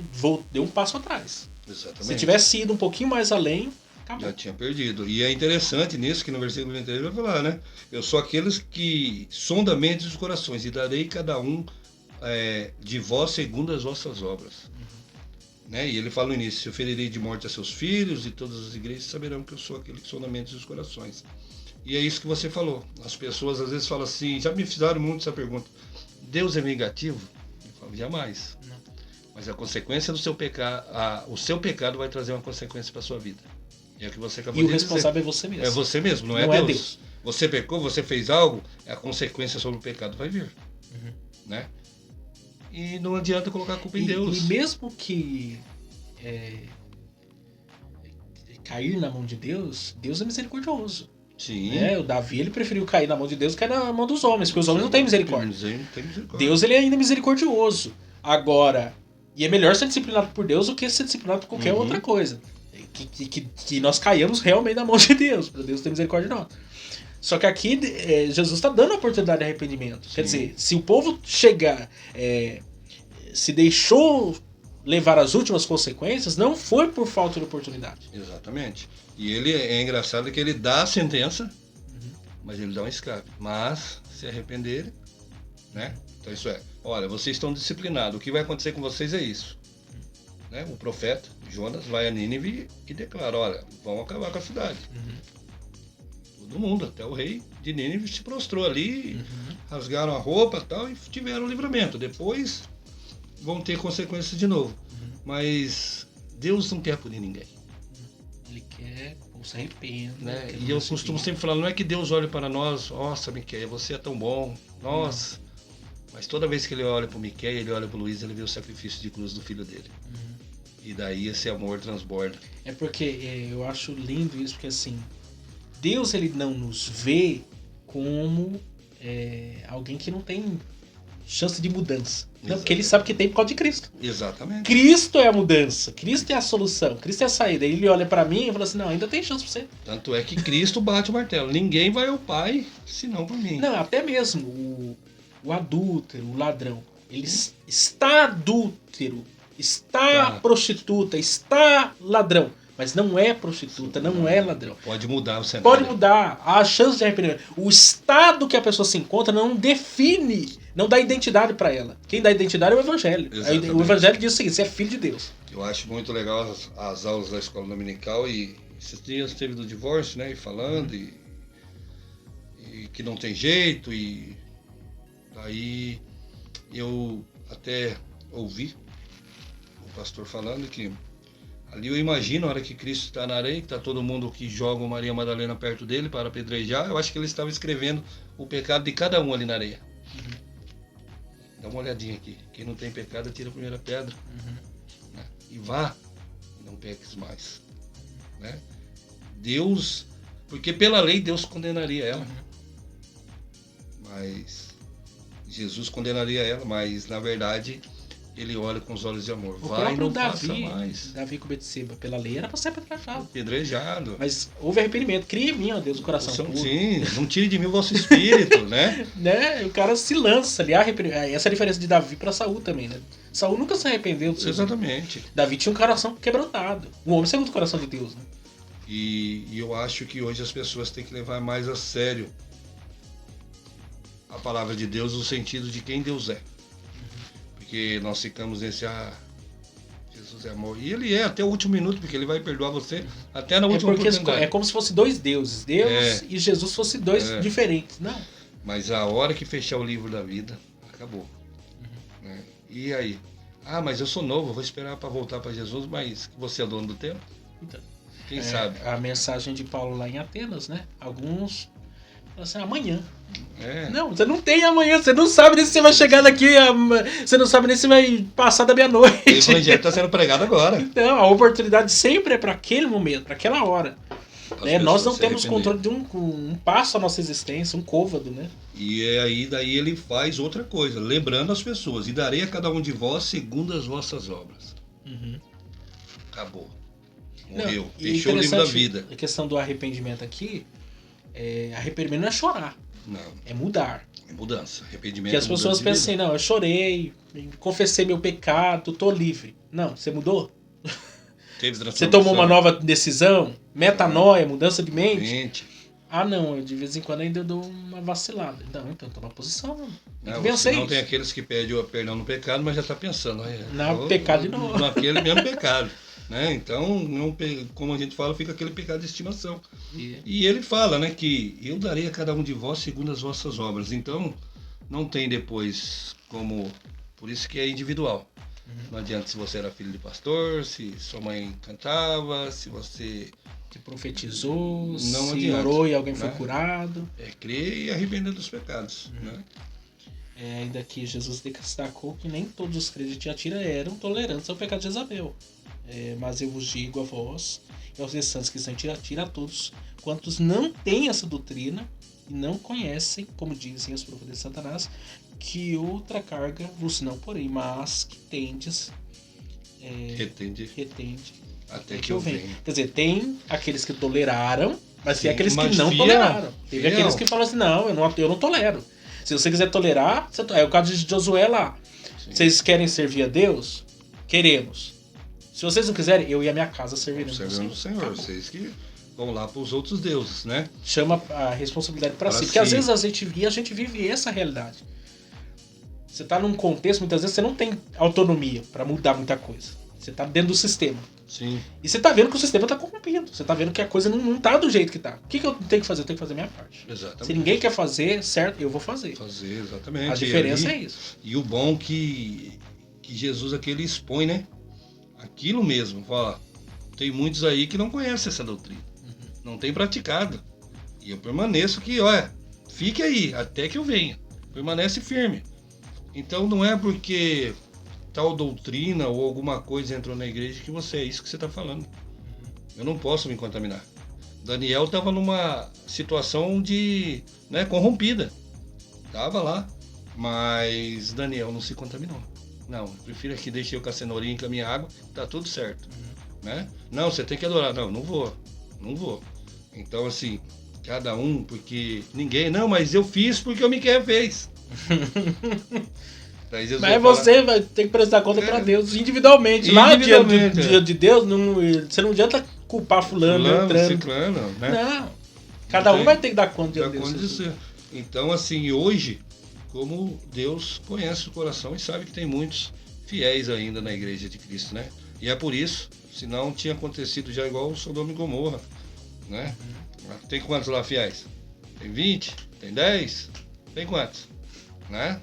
deu um passo atrás. Exatamente. Se tivesse ido um pouquinho mais além, acabou. Já tinha perdido. E é interessante nisso que no versículo 23 vai falar, né? Eu sou aqueles que sondam a mente e os corações, e darei cada um de vós segundo as vossas obras. Né? E ele fala no início: eu ferirei de morte a seus filhos, e todas as igrejas saberão que eu sou aquele que sonda a mente e os corações. E é isso que você falou. As pessoas às vezes falam assim, já me fizeram muito essa pergunta: Deus é vingativo? Eu falo, jamais. Não. Mas a consequência do seu pecado, o seu pecado vai trazer uma consequência para a sua vida. É o que você acabou de dizer. E o responsável é você mesmo. É você mesmo, não é Deus. Você pecou, você fez algo, a consequência sobre o pecado vai vir. Né? E não adianta colocar a culpa em Deus. E mesmo que cair na mão de Deus, Deus é misericordioso. Sim. O Davi ele preferiu cair na mão de Deus do que cair na mão dos homens, porque os homens não têm misericórdia. misericórdia. Deus ele é ainda misericordioso. Agora, e é melhor ser disciplinado por Deus do que ser disciplinado por qualquer outra coisa. Que nós caiamos realmente na mão de Deus, para Deus ter misericórdia de nós. Só que aqui Jesus está dando a oportunidade de arrependimento. Sim. Quer dizer, se o povo chegar, se deixou levar as últimas consequências, não foi por falta de oportunidade. Exatamente. E ele é engraçado que ele dá a sentença, mas ele dá um escape. Mas, se arrependerem, né? Então isso olha, vocês estão disciplinados, o que vai acontecer com vocês é isso. Né? O profeta, Jonas, vai a Nínive e declara, olha, vão acabar com a cidade. Todo mundo, até o rei de Nínive se prostrou ali, rasgaram a roupa e tal, e tiveram livramento. Depois vão ter consequências de novo. Mas Deus não quer punir ninguém. Ele quer que se arrependa. Né? E eu costumo sempre falar, não é que Deus olhe para nós, nossa, Miquel, você é tão bom, nossa. Mas toda vez que ele olha pro Miquel, ele olha pro Luiz, ele vê o sacrifício de cruz do filho dele. E daí esse amor transborda. É porque eu acho lindo isso, porque assim, Deus ele não nos vê como alguém que não tem chance de mudança. Não, porque ele sabe que tem por causa de Cristo. Exatamente. Cristo é a mudança, Cristo é a solução, Cristo é a saída. Ele olha pra mim e fala assim, não, ainda tem chance pra você. Tanto é que Cristo bate o martelo. Ninguém vai ao Pai senão por mim. Não, até mesmo o adúltero, o ladrão, ele está adúltero, está prostituta, está ladrão, mas não é prostituta, não é ladrão. Pode mudar o cenário. Pode mudar, há chance de arrependimento. O estado que a pessoa se encontra não define, não dá identidade para ela. Quem dá identidade é o Evangelho. Exatamente. O Evangelho diz o seguinte, você é filho de Deus. Eu acho muito legal as aulas da escola dominical e esses dias teve do divórcio, né? E falando e que não tem jeito e aí eu até ouvi o pastor falando que ali eu imagino a hora que Cristo está na areia, que está todo mundo que joga Maria Madalena perto dele para apedrejar, eu acho que ele estava escrevendo o pecado de cada um ali na areia. Dá uma olhadinha aqui. Quem não tem pecado, tira a primeira pedra. Né? E vá, não peques mais. Né? Deus, porque pela lei Deus condenaria ela. Mas Jesus condenaria ela, mas na verdade ele olha com os olhos de amor. O Vai e próprio não faça mais. Davi com Betseba, pela lei era para ser apedrejado. Apedrejado. Mas houve arrependimento. Cria em mim, ó Deus, o coração puro. Sim, não tire de mim o vosso espírito, né? Né? O cara se lança ali. Essa é a diferença de Davi para Saul também, né? Saul nunca se arrependeu do seu. Exatamente. Davi tinha um coração quebrantado. Um homem segundo o coração de Deus, né? E eu acho que hoje as pessoas têm que levar mais a sério a palavra de Deus no sentido de quem Deus é. Porque nós ficamos nesse Jesus é amor. E ele é até o último minuto, porque ele vai perdoar você até na última oportunidade. É como se fosse dois deuses. Deus e Jesus fossem dois diferentes. Não. Mas a hora que fechar o livro da vida, acabou. Né? E aí? Ah, mas eu sou novo, eu vou esperar para voltar para Jesus, mas você é dono do tempo? Então, quem sabe? A mensagem de Paulo lá em Atenas, né? Alguns falam assim, amanhã. Não, você não tem amanhã, você não sabe nem se você vai chegar daqui, você não sabe nem se vai passar da meia-noite. O evangelho está sendo pregado agora. Então, a oportunidade sempre é para aquele momento, para aquela hora. Né? Nós não temos controle de um passo à nossa existência, um côvado, né? E aí daí ele faz outra coisa, lembrando as pessoas, e darei a cada um de vós segundo as vossas obras. Acabou. Morreu. Fechou o livro da vida. A questão do arrependimento aqui, arrependimento não é chorar. Não. É mudar. É mudança. Arrependimento. Porque as pessoas pensam assim, não, eu chorei, confessei meu pecado, tô livre. Não, você mudou? Você tomou uma nova decisão? Metanoia, mudança de mente? Ah, não, eu de vez em quando ainda dou uma vacilada. Não, então toma posição. Não tem aqueles que pedem o perdão no pecado, mas já está pensando. Pecado de novo. Naquele mesmo pecado. Né? Então, não, como a gente fala, fica aquele pecado de estimação. E ele fala, né, que eu darei a cada um de vós segundo as vossas obras. Então, não tem depois como... Por isso que é individual. Não adianta se você era filho de pastor, se sua mãe cantava, se você... Se profetizou, não se adianta, orou e alguém foi curado. Crer e arrepender dos pecados. Né? Ainda que Jesus destacou que nem todos os crentes de Tiatira eram tolerantes ao pecado de Jezabel. Mas eu vos digo a vós e aos restantes que estão em Tiatira, a todos quantos não têm essa doutrina e não conhecem, como dizem as profecias de Satanás, que outra carga vos não porém, mas que tendes retende até que eu venha. Quer dizer, tem aqueles que toleraram, mas tem aqueles que não toleraram. Teve aqueles que falam assim, não, eu não tolero. Se você quiser tolerar, é o caso de Josué lá. Sim. Vocês querem servir a Deus? Queremos. Se vocês não quiserem, eu e a minha casa serviremos o Senhor. Vocês que vão lá para os outros deuses, né? Chama a responsabilidade para si. Porque às vezes a gente vive essa realidade. Você está num contexto, muitas vezes você não tem autonomia para mudar muita coisa. Você está dentro do sistema. Sim. E você está vendo que o sistema está corrompido. Você está vendo que a coisa não está do jeito que está. O que eu tenho que fazer? Eu tenho que fazer a minha parte. Exatamente. Se ninguém quer fazer, certo, eu vou fazer. Exatamente. A diferença é isso. E o bom que Jesus aqui ele expõe, né? Aquilo mesmo. Fala, tem muitos aí que não conhecem essa doutrina. Não tem praticado. E eu permaneço que, olha, fique aí, até que eu venha. Permanece firme. Então não é porque tal doutrina ou alguma coisa entrou na igreja que você é isso que você está falando. Eu não posso me contaminar. Daniel estava numa situação corrompida. Estava lá. Mas Daniel não se contaminou. Não, eu prefiro aqui deixar eu com a cenourinha e com a minha água, tá tudo certo. Né? Não, você tem que adorar. Não vou. Então, assim, cada um, porque ninguém... Não, mas eu fiz porque o Miquel fez. Mas você vai ter que prestar conta para Deus individualmente. Lá diante de Deus, você não adianta culpar fulano ciclano, né? Não. Cada um vai ter que dar conta de Deus. Então, assim, hoje, como Deus conhece o coração e sabe que tem muitos fiéis ainda na igreja de Cristo, né? E é por isso, senão tinha acontecido já igual o Sodoma e Gomorra, né? Tem quantos lá fiéis? Tem 20? Tem 10? Tem quantos? Né?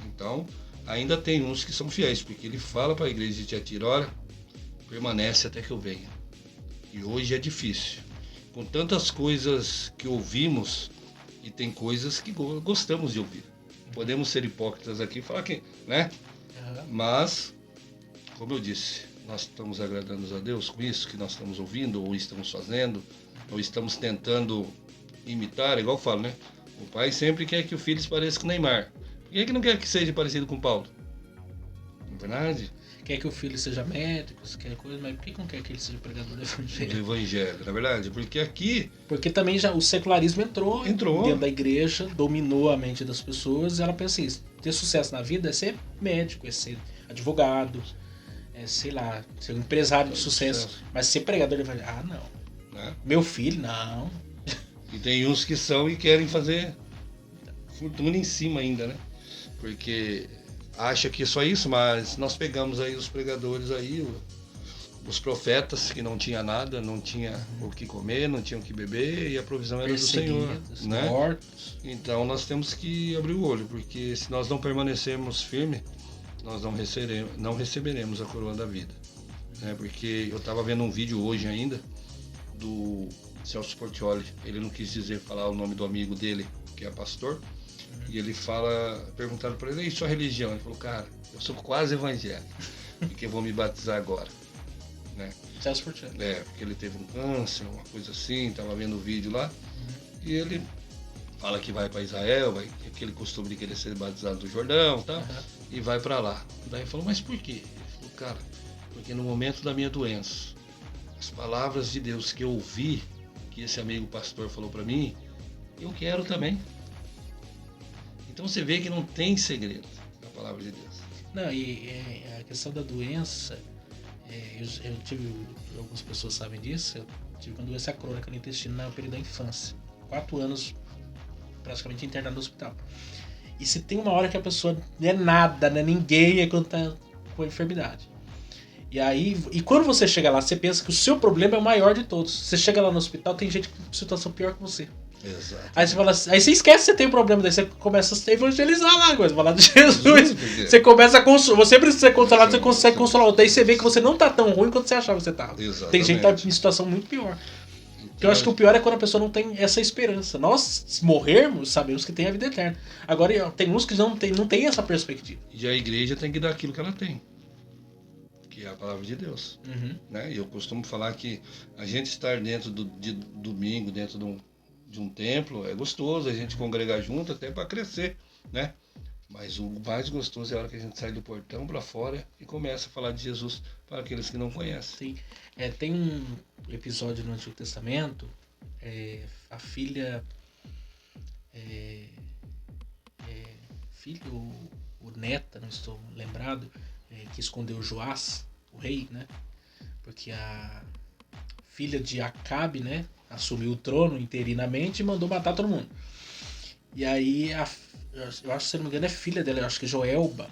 Então, ainda tem uns que são fiéis, porque ele fala para a igreja de Tiatira, olha, permanece até que eu venha. E hoje é difícil. Com tantas coisas que ouvimos, e tem coisas que gostamos de ouvir. Podemos ser hipócritas aqui e falar que, né? Mas, como eu disse, nós estamos agradando a Deus com isso que nós estamos ouvindo, ou estamos fazendo, ou estamos tentando imitar, igual eu falo, né? O pai sempre quer que o filho se pareça com o Neymar. Por que não quer que seja parecido com o Paulo? Não é verdade? Quer que o filho seja médico, quer coisa, mas por que não quer que ele seja pregador do evangelho? Do evangelho, na verdade, porque aqui... Porque também já o secularismo entrou dentro da igreja, dominou a mente das pessoas, e ela pensa isso, ter sucesso na vida é ser médico, é ser advogado, é, sei lá, ser um empresário de sucesso. Mas ser pregador do evangelho, não. Né? Meu filho, não. E tem uns que são e querem fazer fortuna em cima ainda, né? Porque... acha que é só isso, mas nós pegamos aí os pregadores aí, os profetas que não tinha nada, não tinha o que comer, não tinham o que beber, e a provisão era do Senhor, né? Mortos. Então nós temos que abrir o olho, porque se nós não permanecermos firmes, nós não receberemos a coroa da vida, né? Porque eu estava vendo um vídeo hoje ainda do Celso Portiolli, ele não quis falar o nome do amigo dele, que é pastor. E ele perguntaram para ele, e sua religião? Ele falou, cara, eu sou quase evangélico, porque eu vou me batizar agora. Né? Porque ele teve um câncer, uma coisa assim, estava vendo o vídeo lá, e ele fala que vai para Israel, aquele costume de querer ser batizado do Jordão, tá? E vai para lá. Daí ele falou, mas por quê? Ele falou, cara, porque no momento da minha doença, as palavras de Deus que eu ouvi, que esse amigo pastor falou para mim, eu quero também. Então você vê que não tem segredo na palavra de Deus. Não, e a questão da doença, eu tive, algumas pessoas sabem disso, eu tive uma doença crônica no intestino no período da infância. 4 anos praticamente internado no hospital. E se tem uma hora que a pessoa não é nada, não é ninguém, é quando tá com a enfermidade. E quando você chega lá, você pensa que o seu problema é o maior de todos. Você chega lá no hospital, tem gente com situação pior que você. Exato. Aí você fala assim, aí você esquece que você tem um problema, daí você começa a evangelizar lá, coisa, falar de Jesus. Você começa a consolar, você precisa ser consolado, você consegue consolar outro. Daí você vê que você não tá tão ruim quanto você achava que você tava. Exatamente. Tem gente que tá em situação muito pior. Então, eu acho que o pior é quando a pessoa não tem essa esperança. Nós, se morrermos, sabemos que tem a vida eterna. Agora, tem uns que não tem essa perspectiva. E a igreja tem que dar aquilo que ela tem, que é a palavra de Deus. Né? E eu costumo falar que a gente estar dentro de domingo, dentro de um templo, é gostoso a gente congregar junto até para crescer, né? Mas o mais gostoso é a hora que a gente sai do portão para fora e começa a falar de Jesus para aqueles que não conhecem. Sim. Tem um episódio no Antigo Testamento, a filha, filho ou neta, não estou lembrado, que escondeu Joás, o rei, né? Porque a filha de Acabe, né, assumiu o trono interinamente e mandou matar todo mundo. E aí, eu acho, se não me engano, é filha dela, eu acho que é Joelba.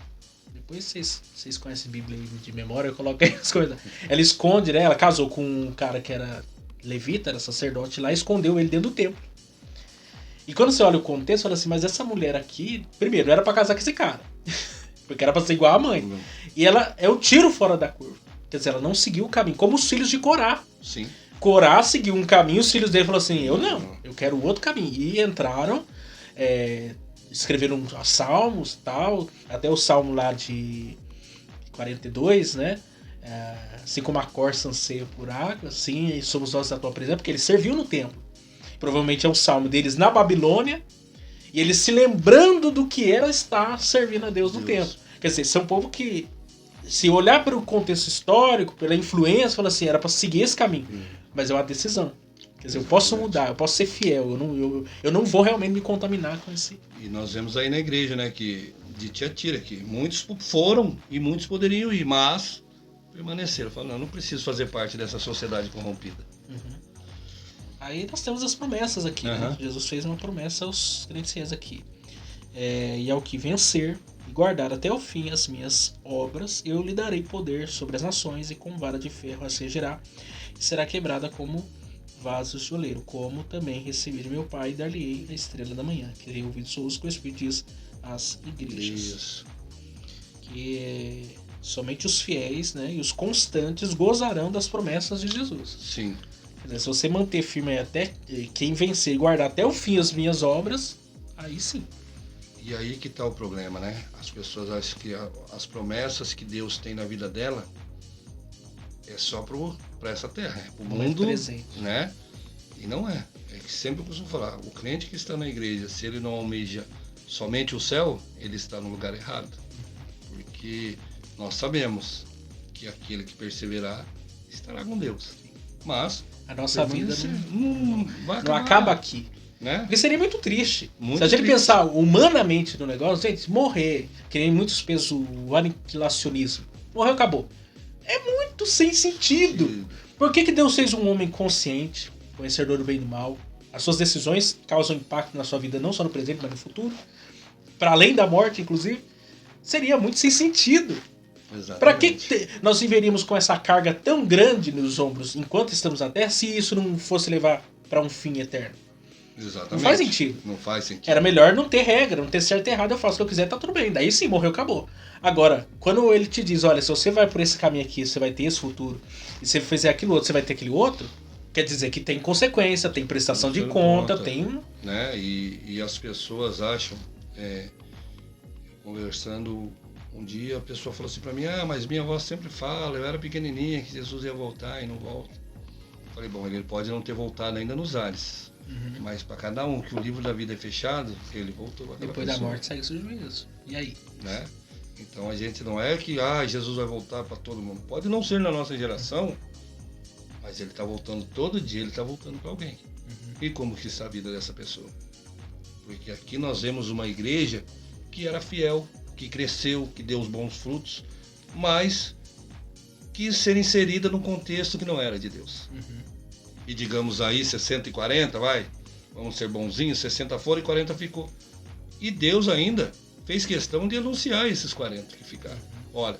Depois vocês conhecem a Bíblia de memória, eu coloco aí as coisas. Ela esconde, né? Ela casou com um cara que era levita, era sacerdote lá, e escondeu ele dentro do templo. E quando você olha o contexto, você fala assim, mas essa mulher aqui, primeiro, era pra casar com esse cara. Porque era pra ser igual a mãe. E ela é o tiro fora da curva. Quer dizer, ela não seguiu o caminho, como os filhos de Corá. Sim. Corá seguiu um caminho, os filhos dele falaram assim, eu não, eu quero outro caminho. E entraram, escreveram salmos, tal, até o salmo lá de 42, né? Assim como a corça anseia por água, assim somos nós da tua presença, porque ele serviu no templo. Provavelmente é um salmo deles na Babilônia, e eles se lembrando do que era estar servindo a Deus no templo. Quer dizer, são um povo que, se olhar para o contexto histórico, pela influência, fala assim, era para seguir esse caminho. Mas é uma decisão. Quer dizer, eu posso mudar, eu posso ser fiel, eu não vou realmente me contaminar com esse... E nós vemos aí na igreja, né, que de Tiatira, que muitos foram e muitos poderiam ir, mas permaneceram. Falaram, não preciso fazer parte dessa sociedade corrompida. Aí nós temos as promessas aqui, né? Jesus fez uma promessa aos crentes aqui. E ao que vencer e guardar até o fim as minhas obras, eu lhe darei poder sobre as nações, e com vara de ferro a regirá, e será quebrada como vasos de oleiro, como também recebi de meu Pai, e dar-lhe-ei a estrela da manhã, que dei ouvidos ouço que o Espírito diz às igrejas. Isso. Que somente os fiéis, né, e os constantes gozarão das promessas de Jesus. Sim. Quer dizer, se você manter firme até quem vencer e guardar até o fim as minhas obras, aí sim. E aí que está o problema, né? As pessoas acham que as promessas que Deus tem na vida dela é só para essa terra, é para o mundo, presente, né? E não é. É que sempre eu costumo falar, o crente que está na igreja, se ele não almeja somente o céu, ele está no lugar errado. Porque nós sabemos que aquele que perseverar estará com Deus. Mas a nossa vida não acaba aqui. Né? Porque seria muito triste. Muito se a gente triste. pensar humanamente no negócio, gente, morrer, que nem muitos pensam o aniquilacionismo. Morreu, acabou. É muito sem sentido. Por que Deus fez um homem consciente, conhecedor do bem e do mal? As suas decisões causam impacto na sua vida, não só no presente, mas no futuro. Para além da morte, inclusive. Seria muito sem sentido. Para que nós viveríamos com essa carga tão grande nos ombros enquanto estamos na Terra, se isso não fosse levar para um fim eterno? Exatamente. Não faz sentido. Não faz sentido. Era melhor não ter regra, não ter certo e errado, eu faço o que eu quiser, tá tudo bem. Daí sim, morreu, acabou. Agora, quando ele te diz, olha, se você vai por esse caminho aqui, você vai ter esse futuro, e se você fizer aquilo outro, você vai ter aquele outro, quer dizer que tem consequência, tem prestação de conta, tem... Né? E as pessoas acham, conversando um dia, a pessoa falou assim pra mim, mas minha avó sempre fala, eu era pequenininha, que Jesus ia voltar e não volta. Eu falei, bom, ele pode não ter voltado ainda nos ares. Mas para cada um que o livro da vida é fechado, ele voltou. Depois da morte segue o seu juízo. E aí? Né? Então a gente não é que Jesus vai voltar para todo mundo. Pode não ser na nossa geração, mas ele está voltando todo dia, ele está voltando para alguém. E como que está a vida dessa pessoa? Porque aqui nós vemos uma igreja que era fiel, que cresceu, que deu os bons frutos, mas quis ser inserida num contexto que não era de Deus. E digamos aí 60 e 40, vamos ser bonzinhos, 60 foram e 40 ficou. E Deus ainda fez questão de anunciar esses 40 que ficaram. Olha,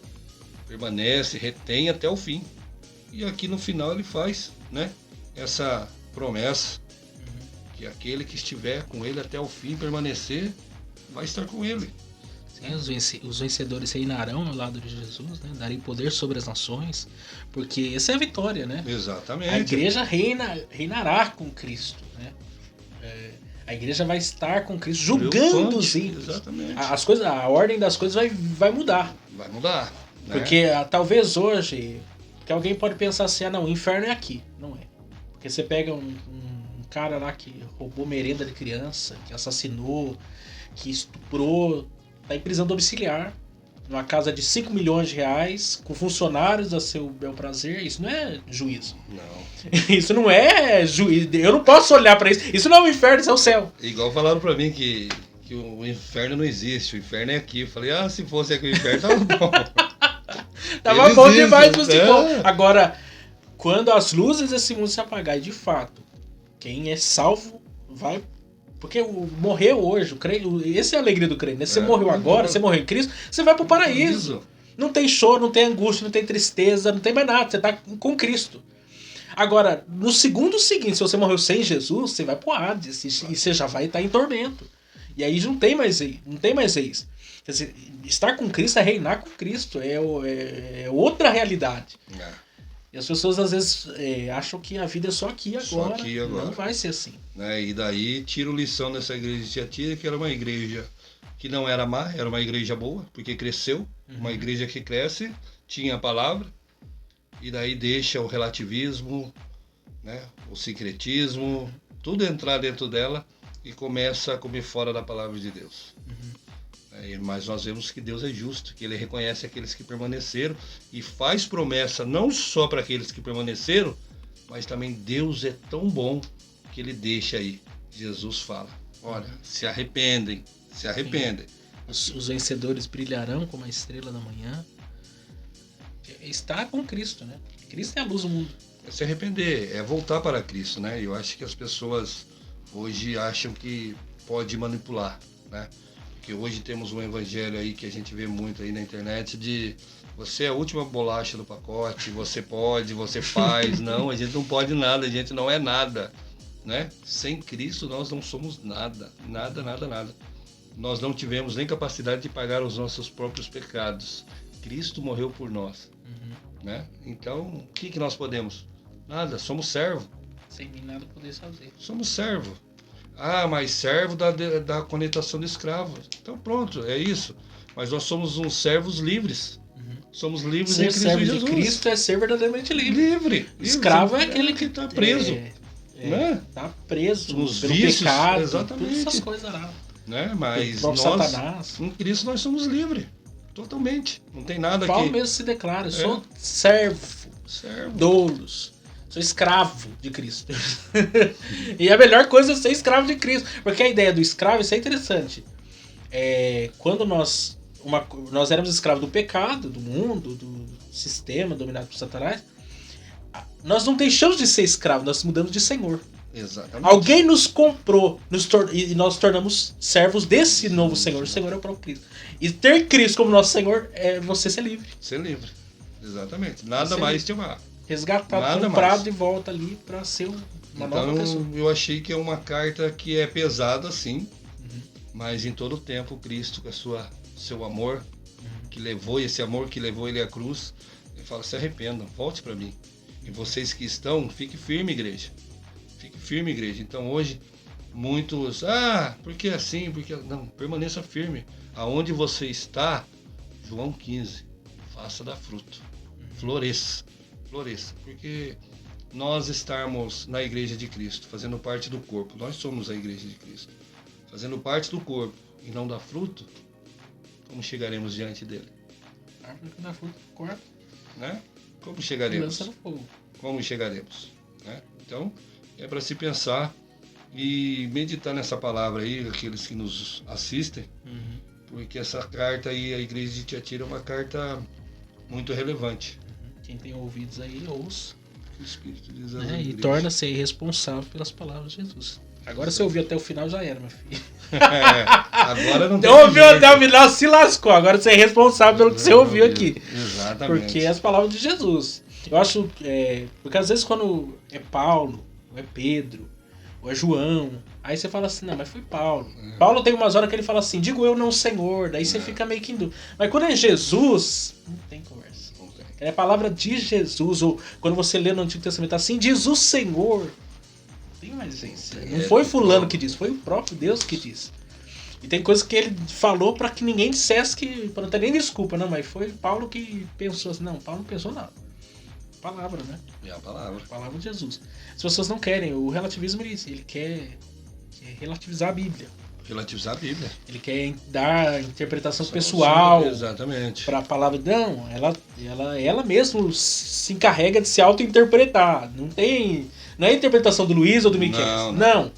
permanece, retém até o fim. E aqui no final ele faz, né, essa promessa, que aquele que estiver com ele até o fim, permanecer, vai estar com ele. Sim, os vencedores reinarão ao lado de Jesus, né? Darem poder sobre as nações, porque essa é a vitória, né? Exatamente. A igreja reinará com Cristo, né? A igreja vai estar com Cristo julgando os ímpios. Exatamente. A ordem das coisas vai mudar. Vai mudar. Né? Porque talvez hoje, porque alguém pode pensar assim, não, o inferno é aqui. Não é. Porque você pega um cara lá que roubou merenda de criança, que assassinou, que estuprou, tá em prisão domiciliar, numa casa de 5 milhões de reais, com funcionários a seu bel prazer. Isso não é juízo. Não. Isso não é juízo. Eu não posso olhar pra isso. Isso não é o inferno, isso é o céu. Igual falaram pra mim que o inferno não existe, o inferno é aqui. Eu falei, se fosse aqui o inferno, tava bom. Tava bom demais pra você. Agora, quando as luzes desse mundo se apagarem, de fato, quem é salvo vai... Porque morreu hoje, o crente, essa é a alegria do crente, né? Você morreu agora, você morreu em Cristo, você vai pro paraíso. Não tem choro, não tem angústia, não tem tristeza, não tem mais nada, você tá com Cristo. Agora, no segundo seguinte, se você morreu sem Jesus, você vai pro Hades e você já vai estar em tormento. E aí não tem mais ex. Quer dizer, estar com Cristo é reinar com Cristo, é outra realidade. E as pessoas às vezes acham que a vida é só aqui agora. Só aqui agora. Não vai ser assim. Né? E daí tiro lição dessa igreja de Tiatira, que era uma igreja que não era má, era uma igreja boa, porque cresceu, uma igreja que cresce, tinha a palavra, e daí deixa o relativismo, né, o sincretismo, tudo entrar dentro dela e começa a comer fora da palavra de Deus. Mas nós vemos que Deus é justo, que Ele reconhece aqueles que permaneceram e faz promessa não só para aqueles que permaneceram, mas também Deus é tão bom que Ele deixa aí. Jesus fala, olha, se arrependem. Os vencedores brilharão como a estrela da manhã. Está com Cristo, né? Cristo é a luz do mundo. É se arrepender, é voltar para Cristo, né? Eu acho que as pessoas hoje acham que pode manipular, né? Porque hoje temos um evangelho aí que a gente vê muito aí na internet de você é a última bolacha do pacote, você pode, você faz. Não, a gente não pode nada, a gente não é nada, né? Sem Cristo nós não somos nada. Nós não tivemos nem capacidade de pagar os nossos próprios pecados. Cristo morreu por nós, né? Então, o que nós podemos? Nada, somos servo. Sem mim nada poder fazer. Somos servo. Ah, mas servo da conotação de escravo. Então pronto, é isso. Mas nós somos uns servos livres. Somos livres Ser em Cristo servo Jesus. de Cristo é ser verdadeiramente livre. Livre. Escravo é aquele que está preso. né? Tá preso Nos pelo vícios, pecado, exatamente. todas essas coisas lá. Né? Mas O próprio nós, Satanás. em Cristo, nós somos livres. Totalmente. Não tem nada Paulo aqui. mesmo se declara, eu sou servo, doulos, sou escravo de Cristo. E a melhor coisa é ser escravo de Cristo. Porque a ideia do escravo, isso é interessante. Quando nós éramos escravos do pecado, do mundo, do sistema dominado por Satanás, nós não deixamos de ser escravos, nós mudamos de senhor. Exatamente. Alguém nos comprou e nós tornamos servos desse novo senhor. O senhor é o próprio Cristo. E ter Cristo como nosso senhor é você ser livre. Ser livre. Exatamente. Nada mais te amar. Resgatado, Nada comprado mais. de volta ali para ser uma nova pessoa. Então eu achei que é uma carta que é pesada, sim, mas em todo o tempo Cristo, com seu amor, que levou esse amor que levou ele à cruz, ele fala, se arrependam, volte para mim. E vocês que estão, fique firme, igreja. Fique firme, igreja. Então hoje muitos, porque assim, porque não, permaneça firme. Aonde você está, João 15, faça dar fruto. Floresça. Porque nós estarmos na igreja de Cristo, fazendo parte do corpo, nós somos a igreja de Cristo, fazendo parte do corpo e não dar fruto, como chegaremos diante dele? Árvore que dá fruto do corpo, né? Como chegaremos? lança no fogo. Como chegaremos? Né? Então, é para se pensar e meditar nessa palavra aí, aqueles que nos assistem, porque essa carta aí, a igreja de Tiatira, é uma carta muito relevante. Quem tem ouvidos aí, ouça. O Espírito diz E torna-se responsável pelas palavras de Jesus. Agora você ouviu até o final, já era, meu filho. Agora não tem ouviu até o final, se lascou. Agora você é responsável pelo que você ouviu aqui. Exatamente. Porque é as palavras de Jesus. Eu acho, porque às vezes quando é Paulo, ou é Pedro, ou é João, aí você fala assim, não, mas foi Paulo. Paulo tem umas horas que ele fala assim, digo eu não, Senhor, daí você fica meio que em dúvida. Mas quando é Jesus, não tem conversa. É a palavra de Jesus, ou quando você lê no Antigo Testamento assim, diz o Senhor. Não tem mais isso. Não foi fulano que disse, foi o próprio Deus que disse. E tem coisas que ele falou para que ninguém dissesse que, para não ter nem desculpa, não, mas foi Paulo que pensou assim, não, Paulo não pensou nada. Palavra, né? É a palavra. A palavra de Jesus. As pessoas não querem, o relativismo ele quer relativizar a Bíblia. Relativizar a Bíblia. Ele quer dar interpretação pessoal. Exatamente. Para a palavra. Não, ela mesmo se encarrega de se auto-interpretar. Não é a interpretação do Luiz ou do Miquel. Não.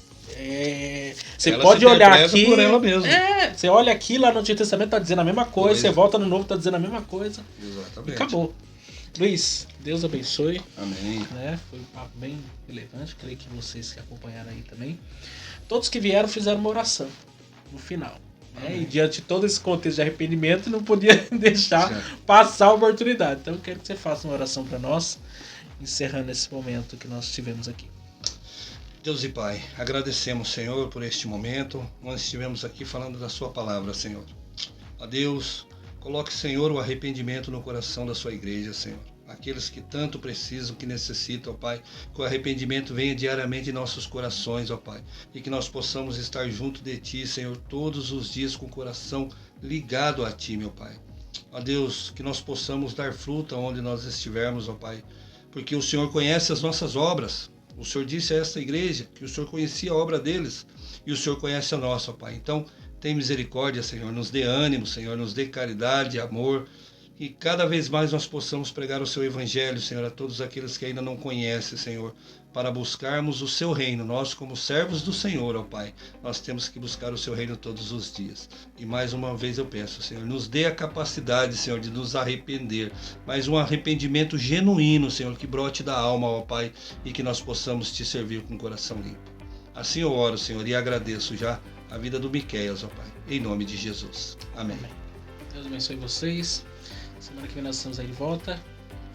Você ela pode olhar aqui. Por ela mesma. Você olha aqui, lá no Antigo Testamento tá dizendo a mesma coisa. Você volta no Novo, tá dizendo a mesma coisa. Exatamente. E acabou. Luiz, Deus abençoe. Amém. Foi um papo bem relevante. Creio que vocês que acompanharam aí também. Todos que vieram fizeram uma oração no final. E diante de todo esse contexto de arrependimento, não podia deixar passar a oportunidade. Então eu quero que você faça uma oração para nós, encerrando esse momento que nós tivemos aqui. Deus e Pai, agradecemos, Senhor, por este momento. Nós estivemos aqui falando da sua palavra, Senhor. A Deus, coloque, Senhor, o arrependimento no coração da sua igreja, Senhor. aqueles que tanto precisam, que necessitam, ó Pai, que o arrependimento venha diariamente em nossos corações, ó Pai, e que nós possamos estar junto de Ti, Senhor, todos os dias com o coração ligado a Ti, meu Pai. Ó Deus, que nós possamos dar fruto onde nós estivermos, ó Pai, porque o Senhor conhece as nossas obras. O Senhor disse a esta igreja que o Senhor conhecia a obra deles e o Senhor conhece a nossa, ó Pai. Então, tem misericórdia, Senhor, nos dê ânimo, Senhor, nos dê caridade, amor, e cada vez mais nós possamos pregar o Seu Evangelho, Senhor, a todos aqueles que ainda não conhecem, Senhor, para buscarmos o Seu reino. Nós, como servos do Senhor, ó Pai, nós temos que buscar o Seu reino todos os dias. E mais uma vez eu peço, Senhor, nos dê a capacidade, Senhor, de nos arrepender, mas um arrependimento genuíno, Senhor, que brote da alma, ó Pai, e que nós possamos Te servir com o coração limpo. Assim eu oro, Senhor, e agradeço já a vida do Miqueias, ó Pai, em nome de Jesus. Amém. Deus abençoe vocês. Semana que vem nós estamos aí de volta,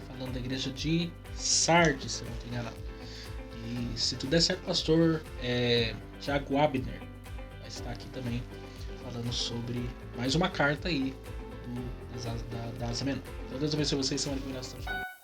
falando da igreja de Sardes, se eu não estou enganado. E se tudo der certo, o pastor Tiago Abner vai estar aqui também, falando sobre mais uma carta aí da Ásia Menor. Então Deus abençoe vocês, semana que vem nós estamos juntos.